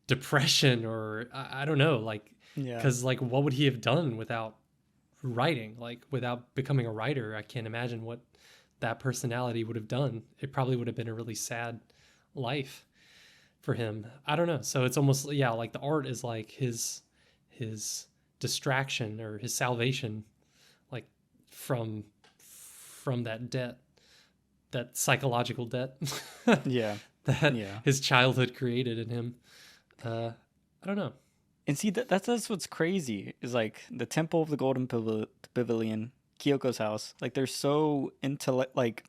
depression, or I don't know, like, because like, what would he have done without writing? Like, without becoming a writer, I can't imagine what that personality would have done. It probably would have been a really sad life for him. I don't know. So it's almost, yeah, like the art is like his distraction or his salvation, like from that debt, that psychological debt. Yeah. That his childhood created in him. I don't know. And see, that's what's crazy is like the Temple of the Golden Pavilion, Kyoko's house. Like they're so like.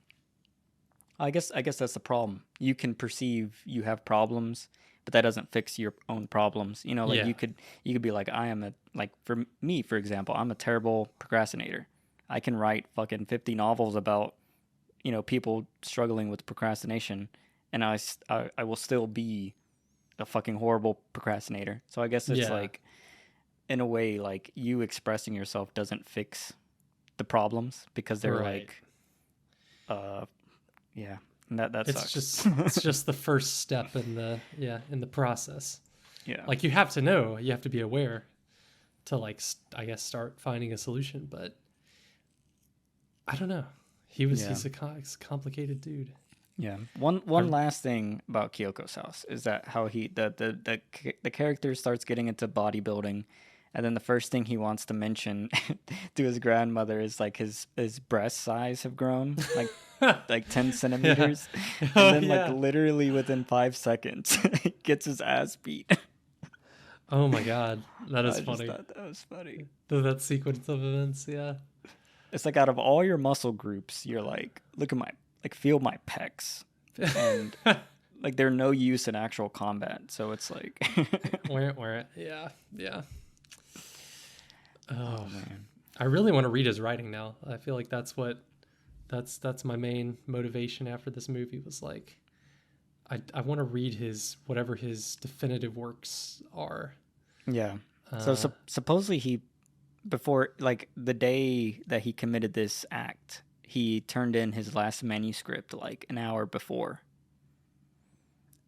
I guess that's the problem. You can perceive you have problems, but that doesn't fix your own problems. You could be like, for me, for example, I'm a terrible procrastinator. I can write fucking 50 novels about, people struggling with procrastination, and I will still be a fucking horrible procrastinator. So I guess it's like, in a way, like you expressing yourself doesn't fix the problems because they're like, yeah, and that sucks. It's just the first step in the process. Yeah, like you have to be aware to like I guess start finding a solution. But I don't know. He's a complicated dude. Yeah. One last thing about Kyoko's house is that how the character starts getting into bodybuilding, and then the first thing he wants to mention to his grandmother is like his breast size have grown like 10 centimeters. And then like literally within 5 seconds he gets his ass beat. Oh my god, that is funny. I just thought that was funny. That sequence of events, yeah. It's like out of all your muscle groups, you're like, look at feel my pecs, and like they're no use in actual combat. So it's like, yeah. Oh man, I really want to read his writing now. I feel like that's my main motivation after this movie was like, I want to read whatever his definitive works are. Yeah. So supposedly before like the day that he committed this act, he turned in his last manuscript like an hour before.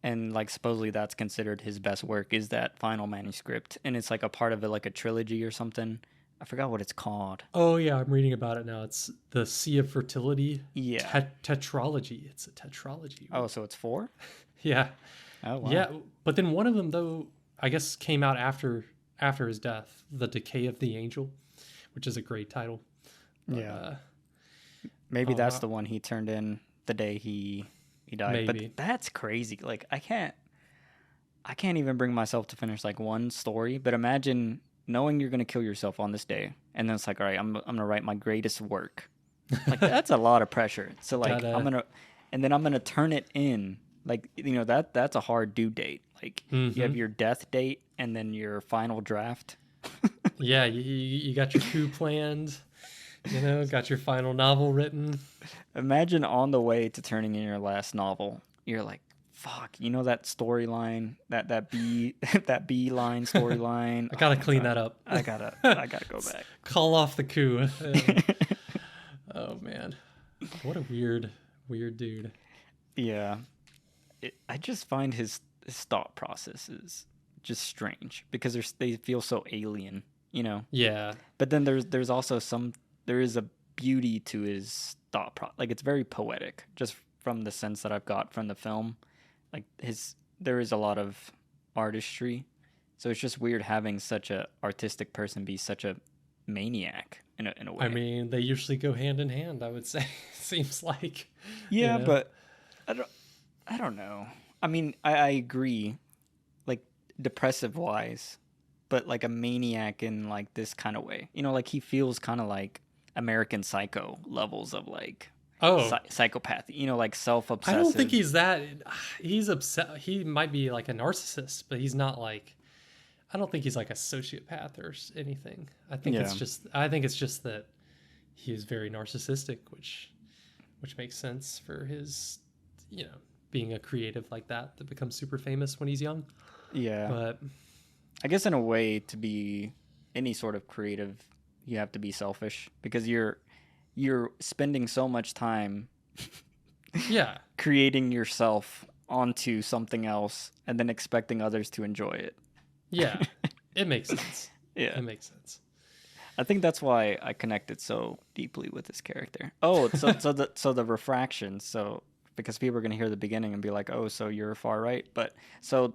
And like supposedly that's considered his best work, is that final manuscript, and it's like a part of it, like a trilogy or something. I forgot what it's called. Oh yeah, I'm reading about it now. It's the Sea of Fertility. Yeah. Tetralogy. It's a tetralogy. Oh, so it's 4? Yeah. Oh wow. Yeah, but then one of them though, I guess came out after his death, The Decay of the Angel, which is a great title. Yeah. Maybe that's the one he turned in the day he died. Maybe. But that's crazy. Like I can't even bring myself to finish like one story, but imagine knowing you're going to kill yourself on this day, and then it's like, all right, I'm going to write my greatest work. Like that's a lot of pressure. So like I'm going to turn it in Like, that's a hard due date. Like, you have Mm-hmm. your death date and then your final draft. Yeah, you got your coup planned, got your final novel written. Imagine on the way to turning in your last novel, you're like, fuck, that storyline, that B that B line storyline. I Oh gotta my clean god. that up. I gotta go back. Call off the coup. Oh man, what a weird dude. Yeah. I just find his thought processes just strange because they feel so alien. Yeah. But then there's also there is a beauty to his like it's very poetic just from the sense that I've got from the film. Like there is a lot of artistry. So it's just weird having such a artistic person be such a maniac in a I way. mean, they usually go hand in hand, I would say. Seems like, you Yeah, know. but I don't I don't know. I mean, I agree, like depressive wise, but like a maniac in like this kind of way. Like he feels kind of like American Psycho levels of like Oh, psychopathy. Like I don't think self-obsessive. he's that. He's upset. He might be like a narcissist, but he's not like. I don't think he's like a sociopath or anything. Yeah, I think it's just that he is very narcissistic, which makes sense for his, you know, being a creative like that becomes super famous when he's young. yeah. But I guess in a way, to be any sort of creative, you have to be selfish because you're spending so much time yeah, creating yourself onto something else and then expecting others to enjoy it. yeah, it makes sense. Yeah. It makes sense. I think that's why I connected so deeply with this character. Oh, so the refraction. So because people are going to hear the beginning and be like, "Oh, so you're far right." But so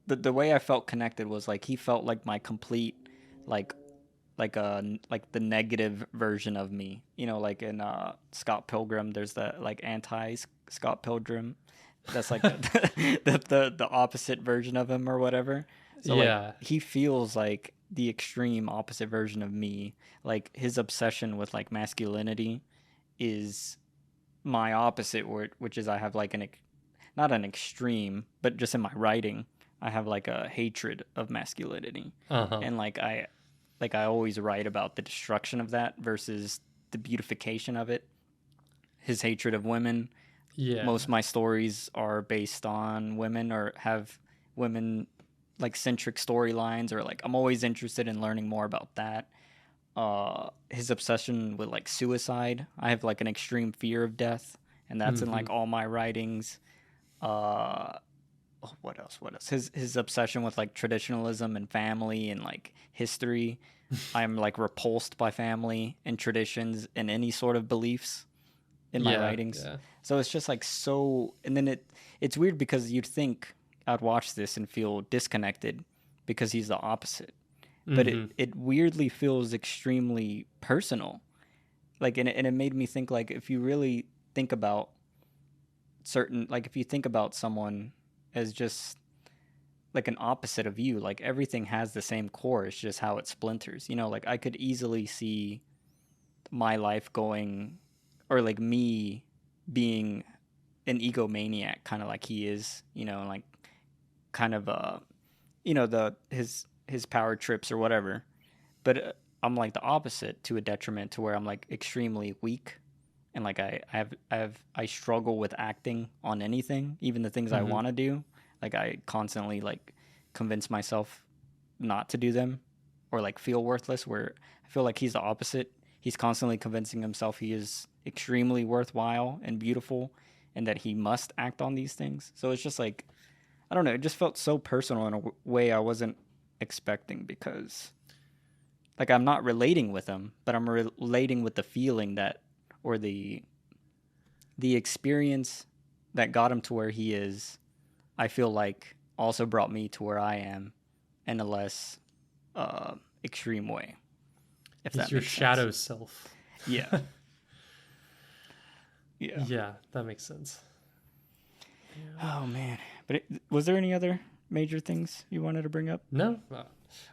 the way I felt connected was like he felt like my complete like like the negative version of me. Like in Scott Pilgrim, there's the like anti Scott Pilgrim. That's like the opposite version of him or whatever. So like Yeah, he feels like the extreme opposite version of me. Like his obsession with like masculinity is my opposite, which is I have like not an extreme, but just in my writing, I have like a hatred of masculinity, uh huh, and like I always write about the destruction of that versus the beautification of it. His hatred of women. yeah, Most of my stories are based on women or have women like centric storylines, or like I'm always interested in learning more about that. His obsession with like suicide. I have like an extreme fear of death, and that's in mm-hmm. like all my writings. Uh, what else? What else? His obsession with like traditionalism and family and like history. I'm like repulsed by family and traditions and any sort of beliefs in my Yeah, writings. yeah, So it's just like so, and then it's weird because you'd think I'd watch this and feel disconnected because he's the opposite, but it mm-hmm. it weirdly feels extremely personal. Like and it made me think like if you really think about if you think about someone as just like an opposite of you, like everything has the same core. It's just how it splinters. Like I could easily see my life going, or like me being an egomaniac, kind of like he is, like kind of his power trips or whatever. But I'm like the opposite to a detriment to where I'm like extremely weak, and like I struggle with acting on anything, even the things I Mm-hmm. want to do. Like I constantly like convince myself not to do them, or like feel worthless. Where I feel like he's the opposite. He's constantly convincing himself he is extremely worthwhile and beautiful, and that he must act on these things. So it's just like I don't know. It just felt so personal in a way I wasn't expecting, because like I'm not relating with him, but I'm relating with the feeling that, or the experience that got him to where he is. I feel like also brought me to where I am in a less uh, extreme way, if He's that your makes sense. shadow self. Yeah, yeah. Yeah, that makes sense. Yeah. Oh man, but was there any other major things you wanted to bring up? No,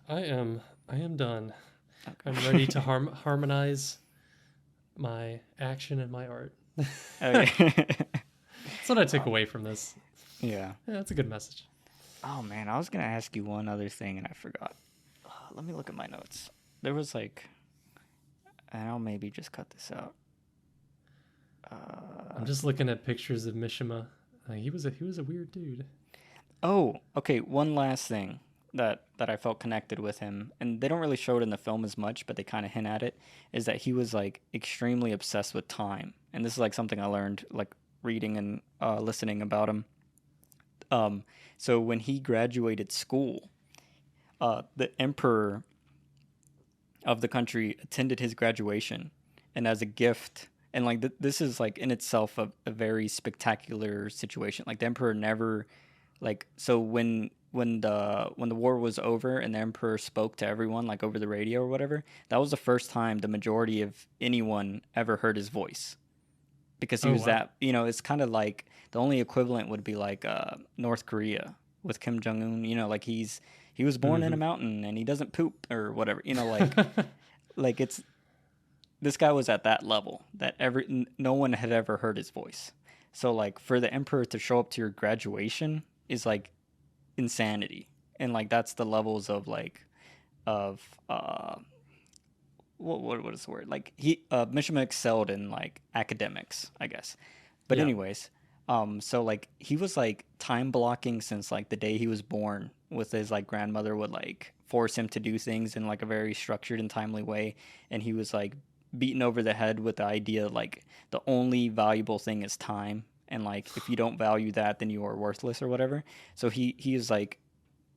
I am done. I'm Okay. ready to harmonize my action and my art. Okay. what I took away from this. Yeah. Yeah, that's a good message. Oh man, I was gonna ask you one other thing and I forgot. Let me look at my notes. There was like, and I'll maybe just cut this out. I'm just looking at pictures of Mishima. He was a weird dude. Oh, okay. One last thing that I felt connected with him, and they don't really show it in the film as much, but they kind of hint at it, is that he was like extremely obsessed with time. And this is like something I learned like reading and listening about him. So when he graduated school, the emperor of the country attended his graduation, and as a gift, and like this is like in itself a very spectacular situation. Like the emperor never, like, so when the war was over and the emperor spoke to everyone like over the radio or whatever, that was the first time the majority of anyone ever heard his voice, because he was that, it's kind of like the only equivalent would be like North Korea with Kim Jong Un. Like he was born in a mountain and he doesn't poop or whatever. Like like it's, this guy was at that level that no one had ever heard his voice. So like for the emperor to show up to your graduation is like insanity. And like that's the levels of like of what is the word? Like Mishima excelled in like academics, I guess. But Yeah. anyways, so like he was like time blocking since like the day he was born, with his like grandmother would like force him to do things in like a very structured and timely way, and he was like beaten over the head with the idea like the only valuable thing is time, and like if you don't value that then you are worthless or whatever. So he is like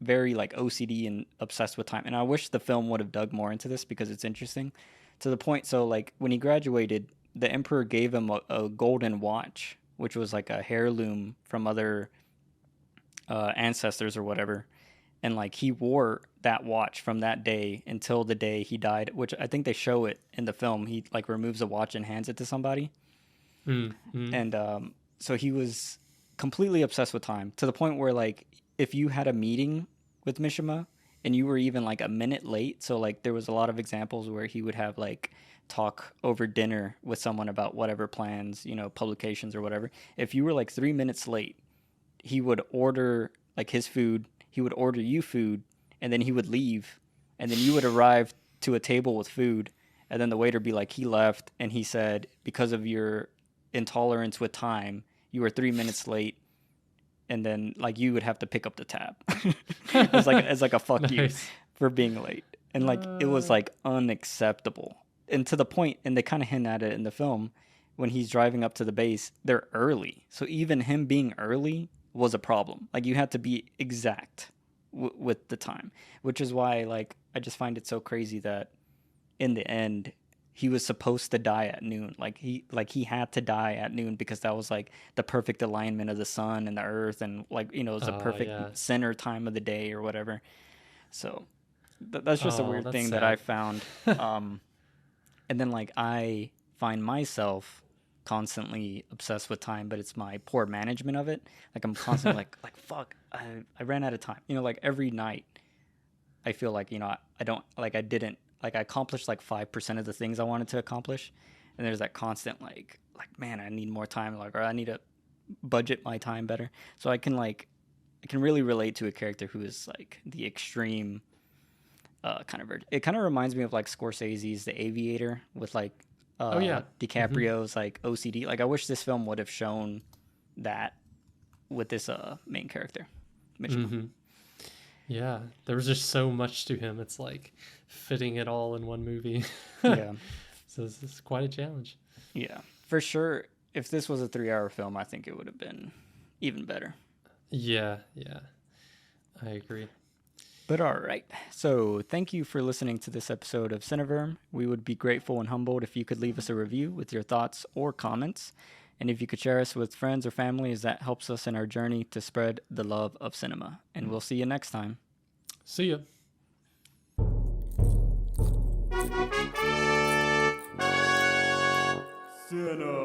very like OCD and obsessed with time. And I wish the film would have dug more into this because it's interesting to the point. So like when he graduated, the emperor gave him a golden watch, which was like a heirloom from other ancestors or whatever. And like he wore that watch from that day until the day he died, which I think they show it in the film. He like removes a watch and hands it to somebody. And so he was completely obsessed with time, to the point where like if you had a meeting with Mishima and you were even like a minute late, so like there was a lot of examples where he would have like talk over dinner with someone about whatever plans, publications or whatever. If you were like 3 minutes late, he would order like his food, he would order you food, and then he would leave, and then you would arrive to a table with food, and then the waiter be like, he left and he said because of your intolerance with time you were 3 minutes late, and then like you would have to pick up the tab. It's like a fuck you for being late. And like it was like unacceptable, and to the point, and they kind of hint at it in the film, when he's driving up to the base they're early, so even him being early was a problem. Like you had to be exact with the time, which is why like I just find it so crazy that in the end he was supposed to die at noon. Like he had to die at noon because that was like the perfect alignment of the sun and the earth, and like it was the perfect center time of the day or whatever. So that's just a weird thing that I found. And then like I find myself constantly obsessed with time, but it's my poor management of it. Like I'm constantly like fuck, I ran out of time. Like every night I feel like I don't like I didn't like I accomplished like 5% of the things I wanted to accomplish, and there's that constant like man, I need more time, like, or I need to budget my time better. So I can really relate to a character who is like the extreme kind of it kind of reminds me of like Scorsese's The Aviator with like DiCaprio's like OCD. Like I wish this film would have shown that with this main character, Mitchell. Yeah, there was just so much to him. It's like fitting it all in one movie. Yeah. So this is quite a challenge. Yeah, for sure. If this was a 3-hour film, I think it would have been even better. Yeah, I agree. But all right. So thank you for listening to this episode of Cineverm. We would be grateful and humbled if you could leave us a review with your thoughts or comments. And if you could share us with friends or family, as that helps us in our journey to spread the love of cinema. And we'll see you next time. See ya. Cinema.